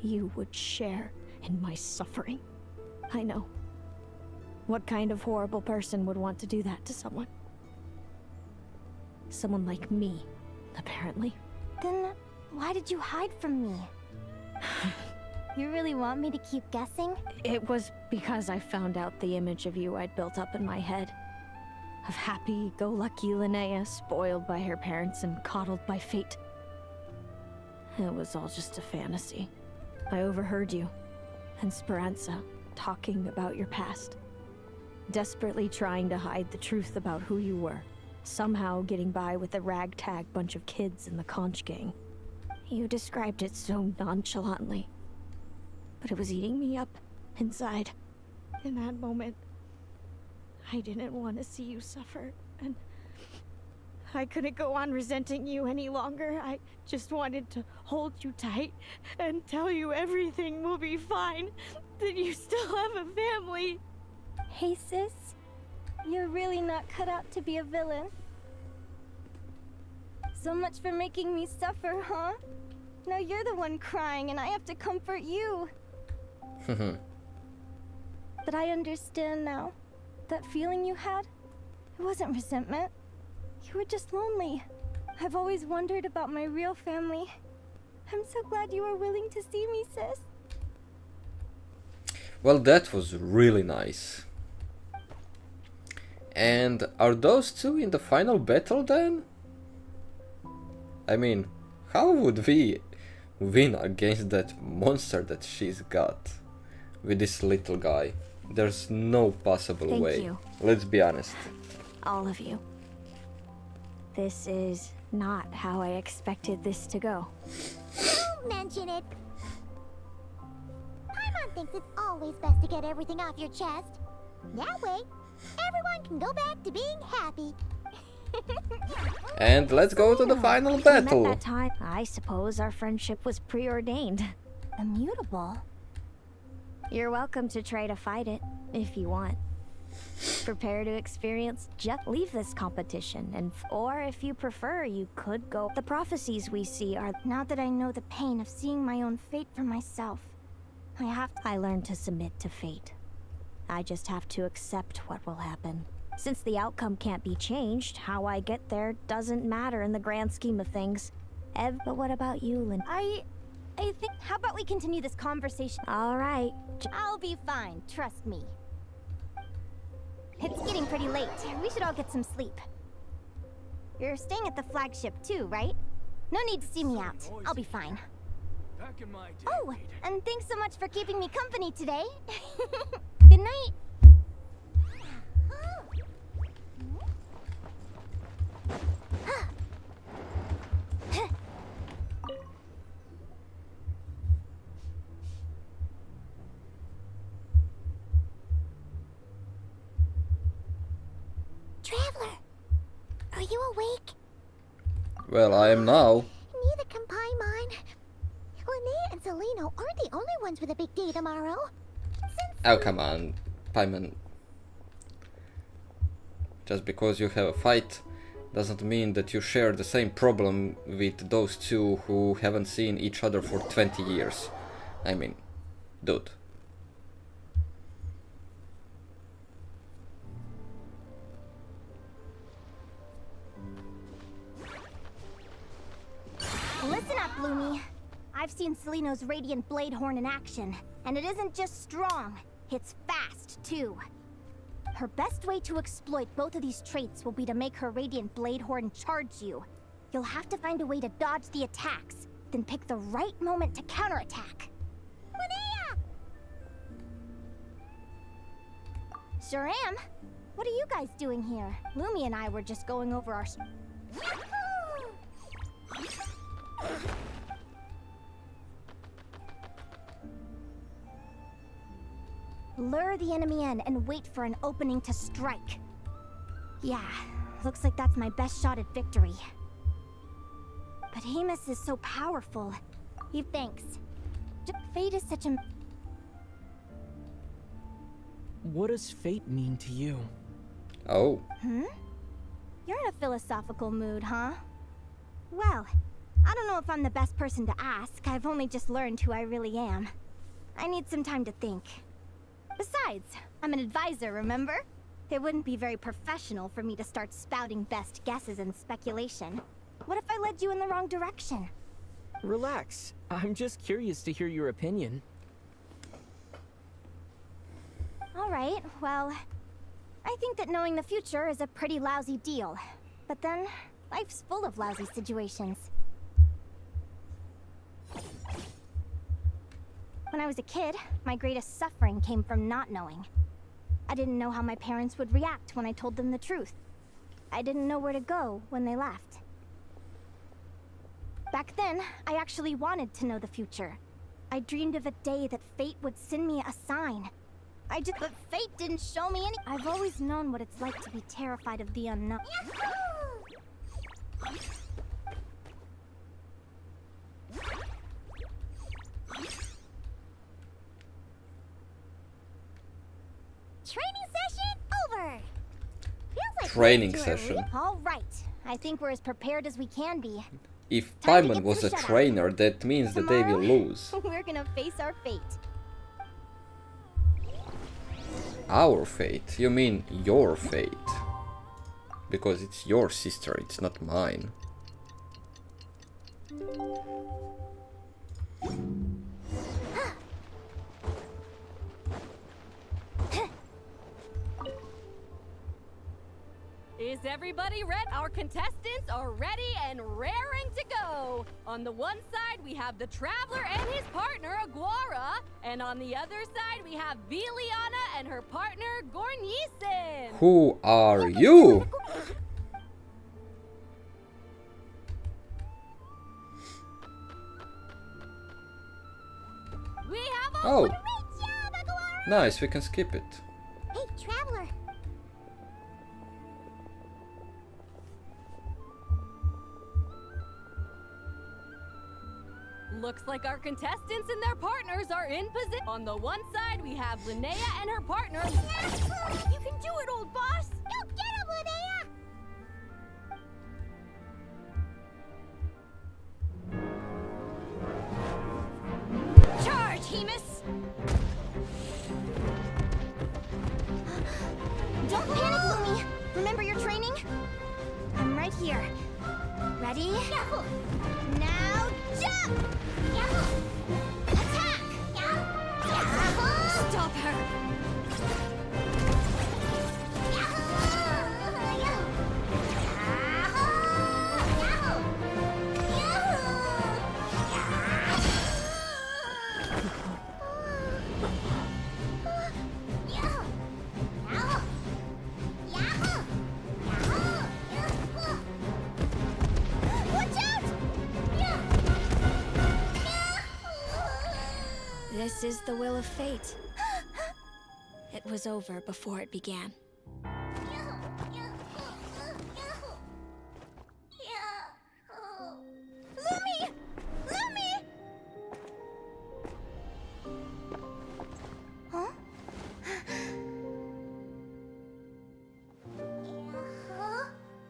you would share in my suffering. I know. What kind of horrible person would want to do that to someone? Someone like me, apparently. Then, why did you hide from me? You really want me to keep guessing? It was because I found out the image of you I'd built up in my head. Of happy-go-lucky Linnea, spoiled by her parents and coddled by fate. It was all just a fantasy. I overheard you and Speranza talking about your past. Desperately trying to hide the truth about who you were. Somehow getting by with a ragtag bunch of kids in the conch gang. You described it so nonchalantly. But it was eating me up inside. In that moment, I didn't want to see you suffer, and I couldn't go on resenting you any longer. I just wanted to hold you tight and tell you everything will be fine, that you still have a family. Hey sis, you're really not cut out to be a villain. So much for making me suffer, huh? Now you're the one crying and I have to comfort you. But I understand now. That feeling you had, it wasn't resentment. You were just lonely. I've always wondered about my real family. I'm so glad you were willing to see me, sis. Well, that was really nice. And are those two in the final battle then? I mean, how would we win against that monster that she's got with this little guy? There's no possible way. Thank you. Let's be honest. All of you. This is not how I expected this to go. Don't mention it. Paimon thinks it's always best to get everything off your chest. That way, everyone can go back to being happy. And let's go to the final At battle. that time, I suppose our friendship was preordained. Immutable? You're welcome to try to fight it, if you want. Prepare to experience just leave this competition, and or if you prefer, you could go. The prophecies we see are Now that I know the pain of seeing my own fate for myself, I learned to submit to fate. I just have to accept what will happen. Since the outcome can't be changed, how I get there doesn't matter in the grand scheme of things. But what about you, Lynn? I think, how about we continue this conversation? All right. I'll be fine, trust me. It's getting pretty late. We should all get some sleep. You're staying at the flagship too, right? No need to see me out. I'll be fine. Back in my day, Oh, Peter. and thanks so much for keeping me company today. Good night. Traveler, are you awake? Well, I am now. Neither can Paimon. Linnea and Selino aren't the only ones with a big day tomorrow. Oh, come on, Paimon. Just because you have a fight doesn't mean that you share the same problem with those two who haven't seen each other for 20 years. I mean, dude. Listen up, Bloomy. I've seen Selino's Radiant Blade Horn in action, and it isn't just strong, it's fast, too. Her best way to exploit both of these traits will be to make her Radiant Blade Horn charge you. You'll have to find a way to dodge the attacks, then pick the right moment to counterattack. Linnea! Sure am. What are you guys doing here? Lumi and I were just going over our... Lure the enemy in and wait for an opening to strike. Yeah, looks like that's my best shot at victory. But Hemus is so powerful. He thinks. Fate is such a... What does fate mean to you? Oh. You're in a philosophical mood, huh? Well, I don't know if I'm the best person to ask. I've only just learned who I really am. I need some time to think. Besides, I'm an advisor, remember? It wouldn't be very professional for me to start spouting best guesses and speculation. What if I led you in the wrong direction? Relax. I'm just curious to hear your opinion. Alright, well... I think that knowing the future is a pretty lousy deal. But then, life's full of lousy situations. When I was a kid, my greatest suffering came from not knowing. I didn't know how my parents would react when I told them the truth. I didn't know where to go when they left. Back then, I actually wanted to know the future. I dreamed of a day that fate would send me a sign. But fate didn't show me any. I've always known what it's like to be terrified of the unknown. Training session over! Training session. All right. I think we're as prepared as we can be. If Time to Paimon get was to a the shutout. trainer, that means that they will lose. We're gonna face our fate. Our fate? You mean your fate? because it's your sister, it's not mine. Is everybody ready? Our contestants are ready and raring to go. On the one side, we have the Traveler and his partner, Aguara. And on the other side, we have Viliana and her partner, Gornisen. Who are you? We have a Oh, Great job, Aguara! nice, we can skip it. Hey, Traveler. Looks like our contestants and their partners are in position. On the one side, we have Linnea and her partner. You can do it, old boss! Go get him, Linnea! Charge, Hemus! Don't panic, Lumi. Remember your training? I'm right here. Ready? Now jump! Attack! Stop her! This is the will of fate. It was over before it began. Lumi! Lumi! Huh?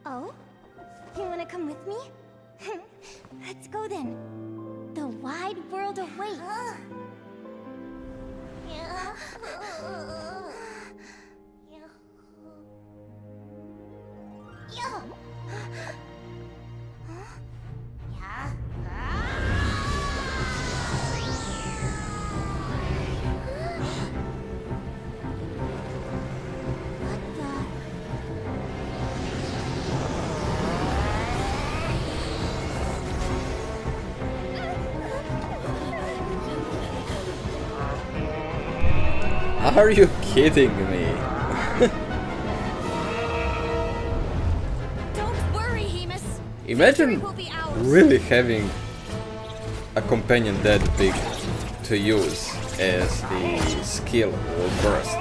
Oh? You wanna come with me? Let's go then. The wide world awaits. Are you kidding me? Don't worry, Hemus. Imagine will be ours. really having a companion that big to use as the skill will burst.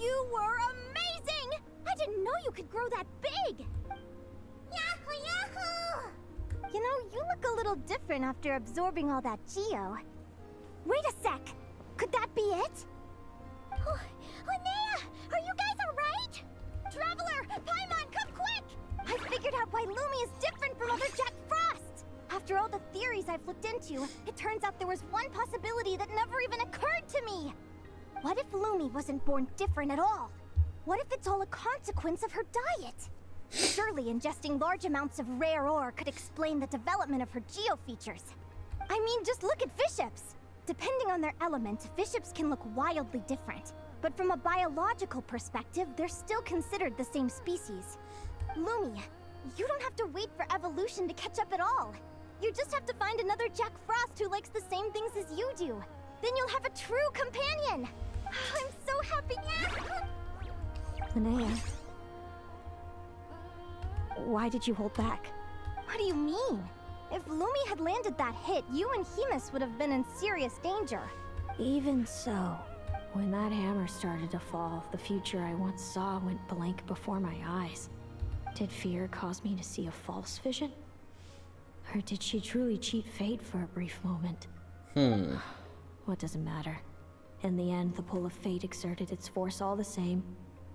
You were amazing! I didn't know you could grow that big! Yahoo, yahoo! You know, you look a little different after absorbing all that geo. Wait a sec! Could that be it? Linnea, are you guys alright? Traveler! Paimon, come quick! I figured out why Lumi is different from other Jack Frost! After all the theories I've looked into, it turns out there was one possibility that never even occurred to me! What if Lumi wasn't born different at all? What if it's all a consequence of her diet? Surely ingesting large amounts of rare ore could explain the development of her geo-features. I mean, just look at fiships! Depending on their element, fiships can look wildly different. But from a biological perspective, they're still considered the same species. Lumi, you don't have to wait for evolution to catch up at all. You just have to find another Jack Frost who likes the same things as you do. Then you'll have a true companion! I'm so happy! Linnea, why did you hold back? What do you mean? If Lumi had landed that hit, you and Hemus would have been in serious danger. Even so, when that hammer started to fall, the future I once saw went blank before my eyes. Did fear cause me to see a false vision? Or did she truly cheat fate for a brief moment? What does it matter? In the end, the pull of fate exerted its force all the same.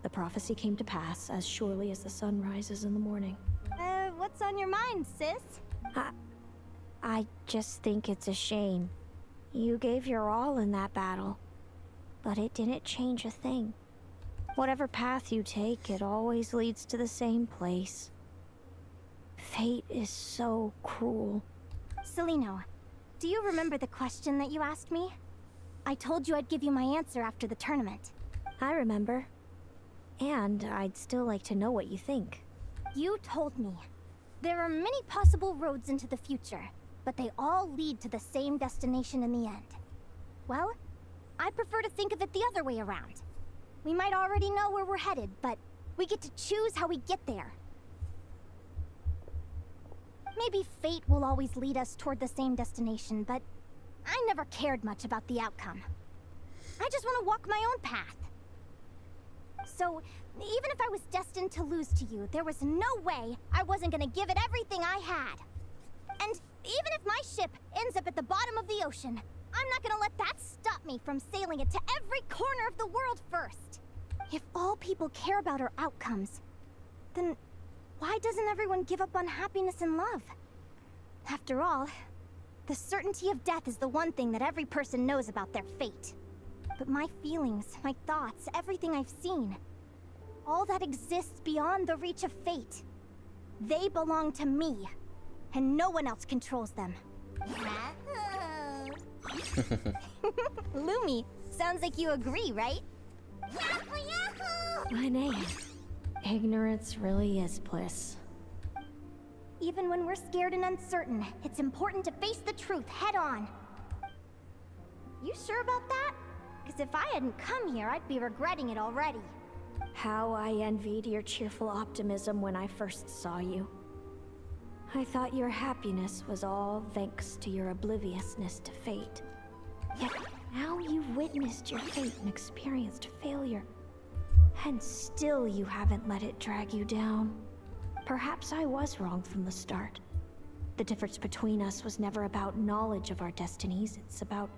The prophecy came to pass as surely as the sun rises in the morning. What's on your mind, sis? I just think it's a shame. You gave your all in that battle, but it didn't change a thing. Whatever path you take, it always leads to the same place. Fate is so cruel. Celino, do you remember the question that you asked me? I told you I'd give you my answer after the tournament. I remember. And I'd still like to know what you think. You told me. There are many possible roads into the future, but they all lead to the same destination in the end. Well, I prefer to think of it the other way around. We might already know where we're headed, but we get to choose how we get there. Maybe fate will always lead us toward the same destination, but I never cared much about the outcome. I just want to walk my own path. So, even if I was destined to lose to you, there was no way I wasn't gonna give it everything I had. And even if my ship ends up at the bottom of the ocean, I'm not gonna let that stop me from sailing it to every corner of the world first. If all people care about are outcomes, then why doesn't everyone give up on happiness and love? After all, the certainty of death is the one thing that every person knows about their fate. But my feelings, my thoughts, everything I've seen, all that exists beyond the reach of fate, they belong to me, and no one else controls them. Lumi, sounds like you agree, right? Yahoo! Yahoo! Linnea, ignorance really is bliss. Even when we're scared and uncertain, it's important to face the truth head on. You sure about that? Because if I hadn't come here, I'd be regretting it already. How I envied your cheerful optimism when I first saw you. I thought your happiness was all thanks to your obliviousness to fate. Yet now you've witnessed your fate and experienced failure. And still you haven't let it drag you down. Perhaps I was wrong from the start. The difference between us was never about knowledge of our destinies, it's about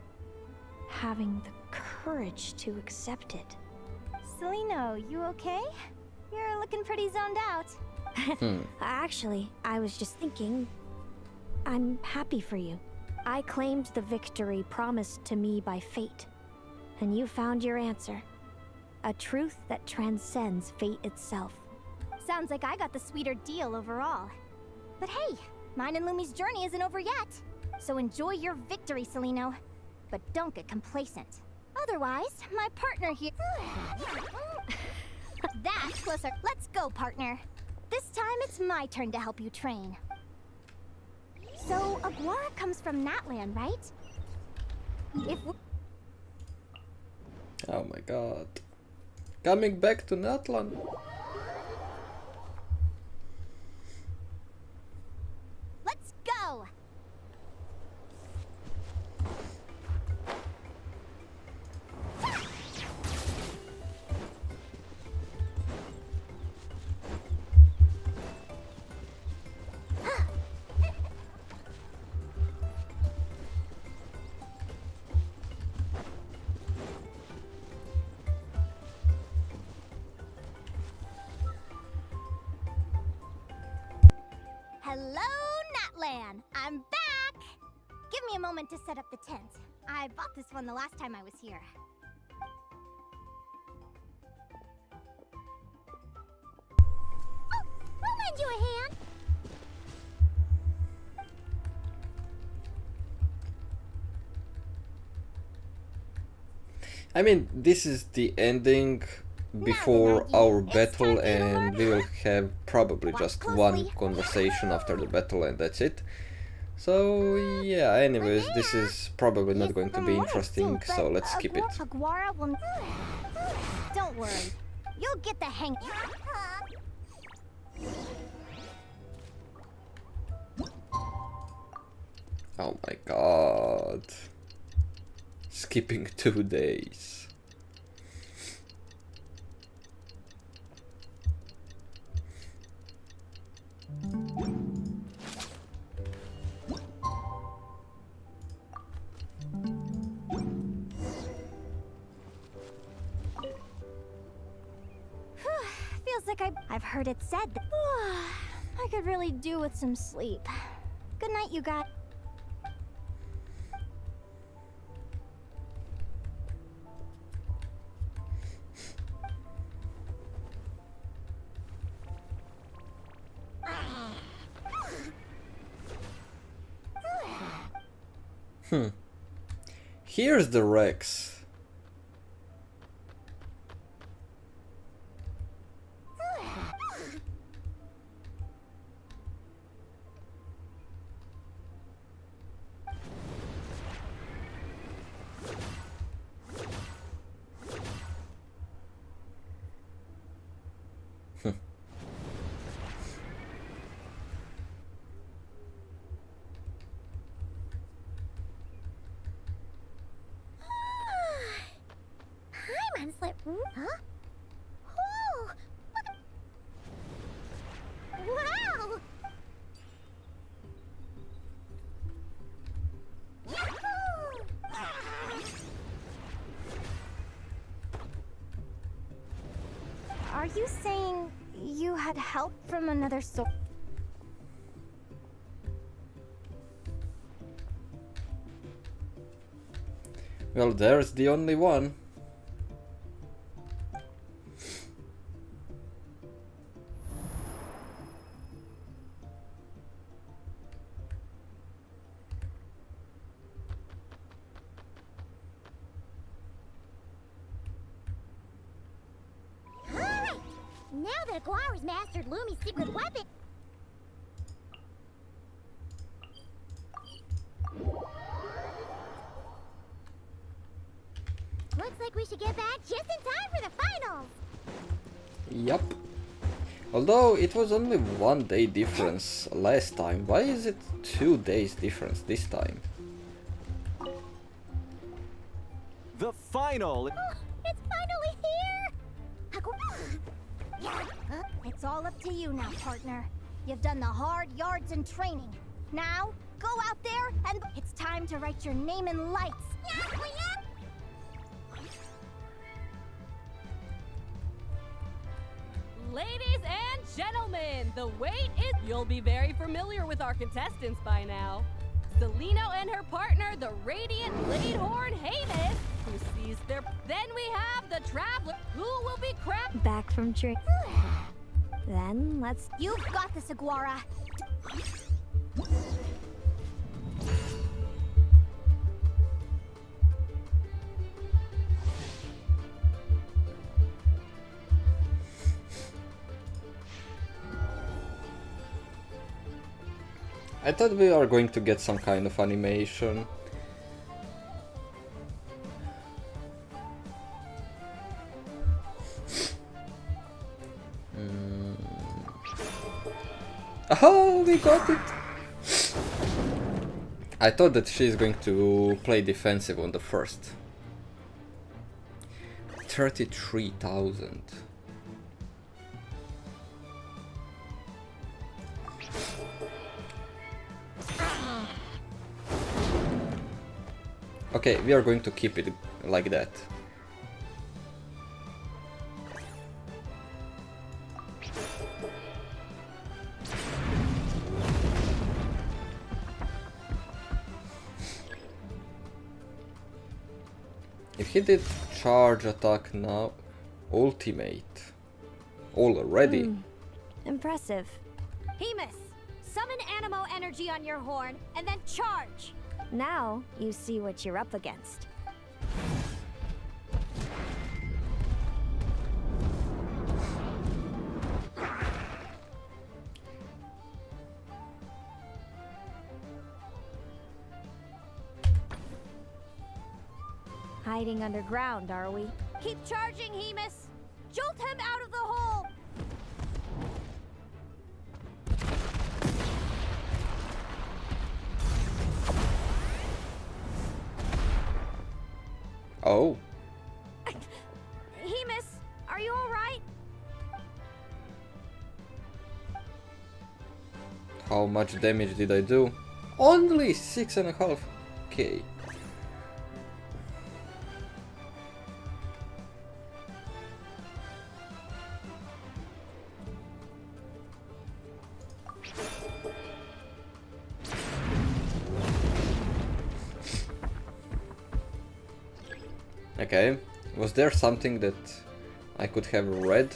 having the courage to accept it. Celino, you okay? You're looking pretty zoned out. Actually, I was just thinking, I'm happy for you. I claimed the victory promised to me by fate, and you found your answer. A truth that transcends fate itself. Sounds like I got the sweeter deal overall. But hey, mine and Lumi's journey isn't over yet. So enjoy your victory, Celino. But don't get complacent. Otherwise, my partner here... That plus our... Let's go, partner. This time it's my turn to help you train. So, Aguara comes from Natland, right? Oh my god. Coming back to Natlan. Let's go! Hello, Natlan! I'm back! Give me a moment to set up the tent. I bought this one the last time I was here. Oh, I'll lend you a hand. I mean, this is the ending before our battle, and we will have probably just one conversation after the battle and that's it. So yeah, anyways, this is probably not going to be interesting, so let's skip it. Aguara will... Don't worry. You'll you'll get the hang. Oh my god. Skipping 2 days. Feels like I've heard it said that I could really do with some sleep. Good night, you guys. Here's the Rex. I'm unslip. Huh? Oh! Wow! Are you saying you had help from another source? Well, there's the only one. Alright! Now that Aguara's mastered Lumi's secret weapon... Looks like we should get back just in time for the finals! Yup. Although it was only 1 day difference last time, why is it 2 days difference this time? The final! It's finally here! It's all up to you now, partner. You've done the hard yards and training. Now, go out there and it's time to write your name in lights. Ladies and gentlemen, the wait is... You'll be very familiar with our contestants by now. Celino and her partner, the radiant Bladehorn Hamus, who sees their... Then we have the Traveler, who will be crowned... Back from drink. Then let's... You've got this, Aguara. I thought we are going to get some kind of animation. Oh, we got it! I thought that she's going to play defensive on the first. 33,000. Okay, we are going to keep it like that. If he did charge attack now, ultimate already. Impressive. Hamus, summon Animo energy on your horn, and then charge! Now you see what you're up against. Hiding underground, are we? Keep charging, Hamus! Jolt him him out of the hole! Oh. Hemus, are you alright? How much damage did I do? Only 6.5. Okay. Okay, was there something that I could have read?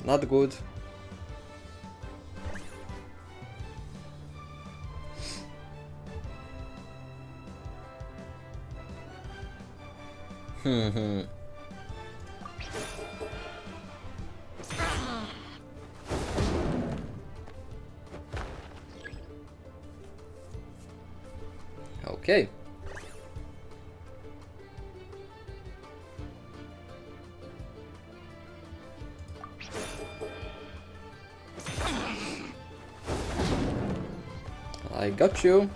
Not good. Okay. I got you.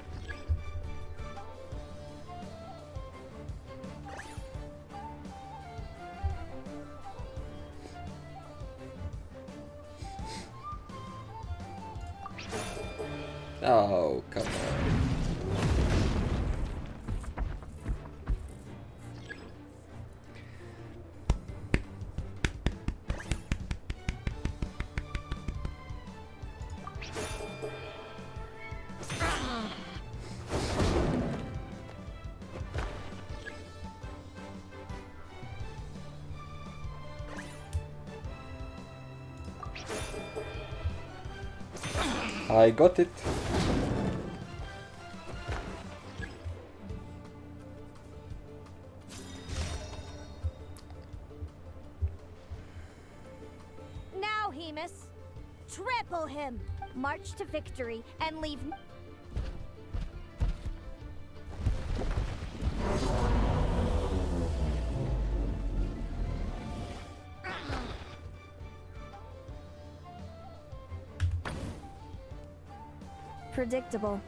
Oh, come on. I got it. Now, Hemus, trample him! March to victory and leave... Predictable.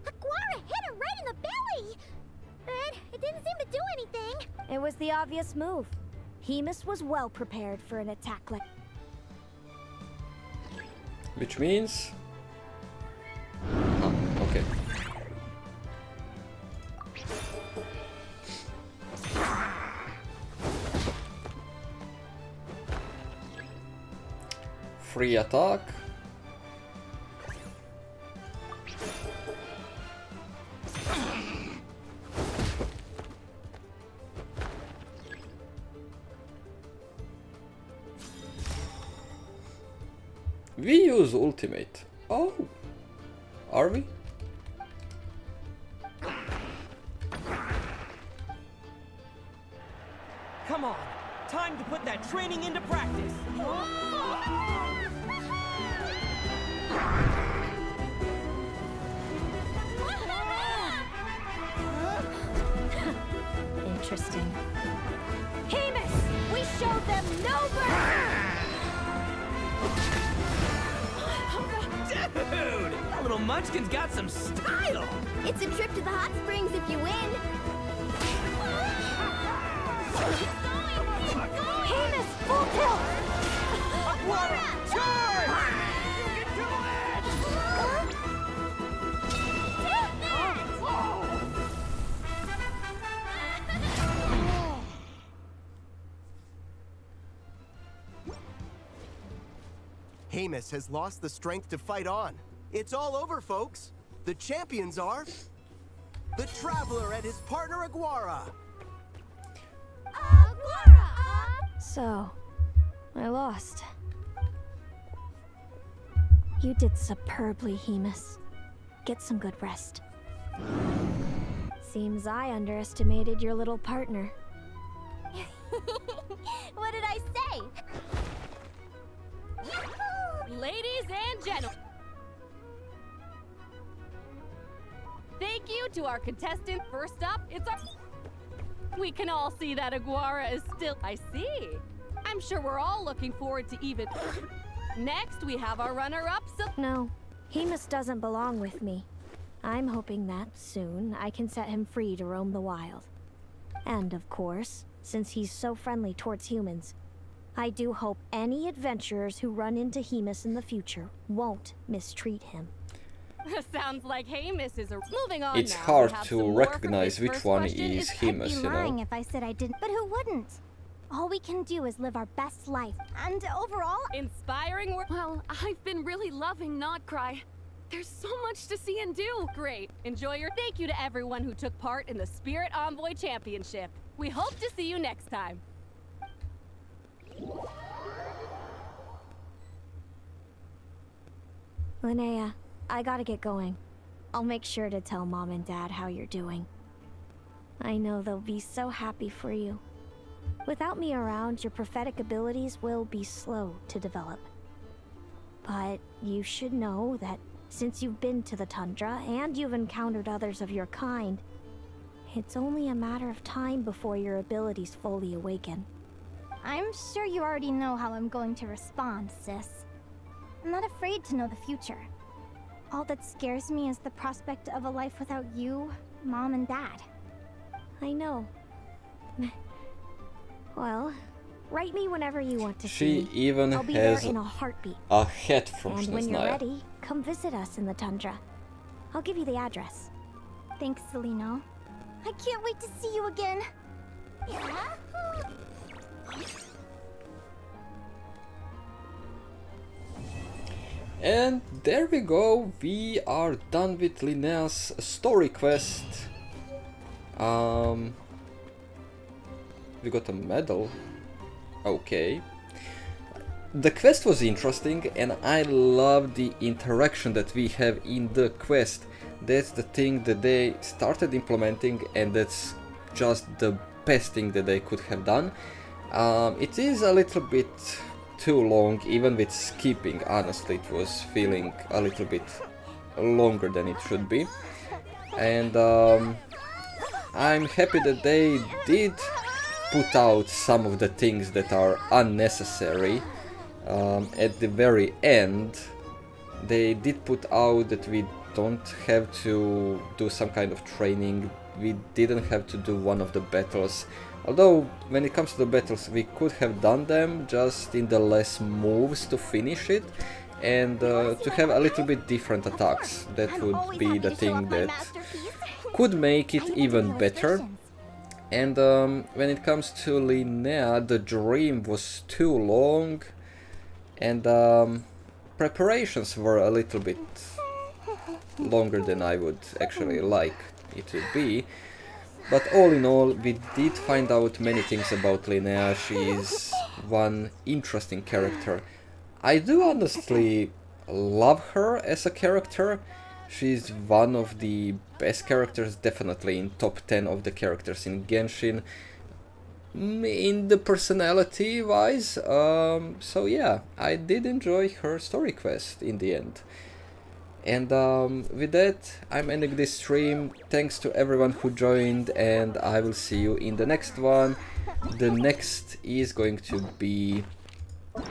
Aguara hit him right in the belly! But it didn't seem to do anything. It was the obvious move. Hemus was well prepared for an attack like... Which means... Oh, okay. Free attack. We use ultimate. Oh, are we? Come on, time to put that training into practice. Interesting. Hemus, we showed them no mercy! Dude! That little munchkin's got some style! It's a trip to the hot springs if you win. Hemus, full tilt! Aguara, charge! You can do it! Hamus has lost the strength to fight on. It's all over, folks. The champions are... the Traveler and his partner Aguara. So, I lost. You did superbly, Hamus. Get some good rest. Seems I underestimated your little partner. What did I say? Ladies and gentlemen, thank you to our contestant. First up, it's our... We can all see that Aguara is still... I see. I'm sure we're all looking forward to even... Next, we have our runner-up, No, Hamus doesn't belong with me. I'm hoping that soon I can set him free to roam the wild. And of course, since he's so friendly towards humans, I do hope any adventurers who run into Hamus in the future won't mistreat him. Sounds like Hamus is a... Moving on. It's now, hard to recognize which one is Hamus, I'd you be lying know. if I said I didn't, but who wouldn't? All we can do is live our best life, and overall... Inspiring work. Well, I've been really loving Not Cry. There's so much to see and do. Great. Enjoy your... Thank you to everyone who took part in the Spirit Envoy Championship. We hope to see you next time. Linnea, I gotta get going. I'll make sure to tell Mom and Dad how you're doing. I know they'll be so happy for you. Without me around, your prophetic abilities will be slow to develop. But you should know that since you've been to the tundra and you've encountered others of your kind, it's only a matter of time before your abilities fully awaken. I'm sure you already know how I'm going to respond, sis. I'm not afraid to know the future. All that scares me is the prospect of a life without you, Mom, and Dad. I know. Well, write me whenever you want to She see me. even I'll be has there in a heartbeat. a hat from And when you're Snezhnaya. ready, come visit us in the tundra. I'll give you the address. Thanks, Selino. I can't wait to see you again. And there we go, we are done with Linnea's story quest. We got a medal. Okay. The quest was interesting and I love the interaction that we have in the quest. That's the thing that they started implementing and that's just the best thing that they could have done. It is a little bit too long, even with skipping. Honestly, it was feeling a little bit longer than it should be. And I'm happy that they did put out some of the things that are unnecessary. At the very end, they did put out that we don't have to do some kind of training, we didn't have to do one of the battles. Although, when it comes to the battles, we could have done them just in the less moves to finish it, and to have a little bit different attacks. That would be the thing that could make it even better. And when it comes to Linnea, the dream was too long, and preparations were a little bit longer than I would actually like it to be. But all in all, we did find out many things about Linnea. She is one interesting character. I do honestly love her as a character. She's one of the best characters, definitely in top 10 of the characters in Genshin. In the personality wise, so yeah, I did enjoy her story quest in the end. And with that, I'm ending this stream. Thanks to everyone who joined, and I will see you in the next one. The next is going to be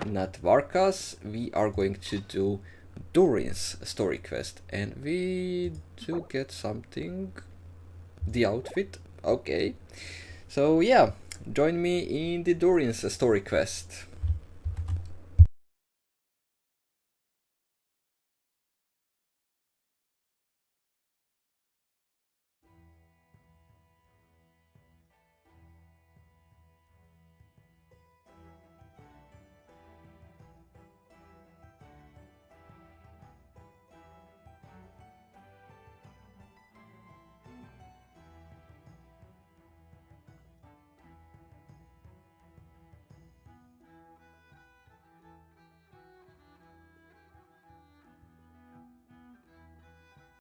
not Varkas, we are going to do Durin's story quest, and we do get something, the outfit, okay. So yeah, join me in the Durin's story quest.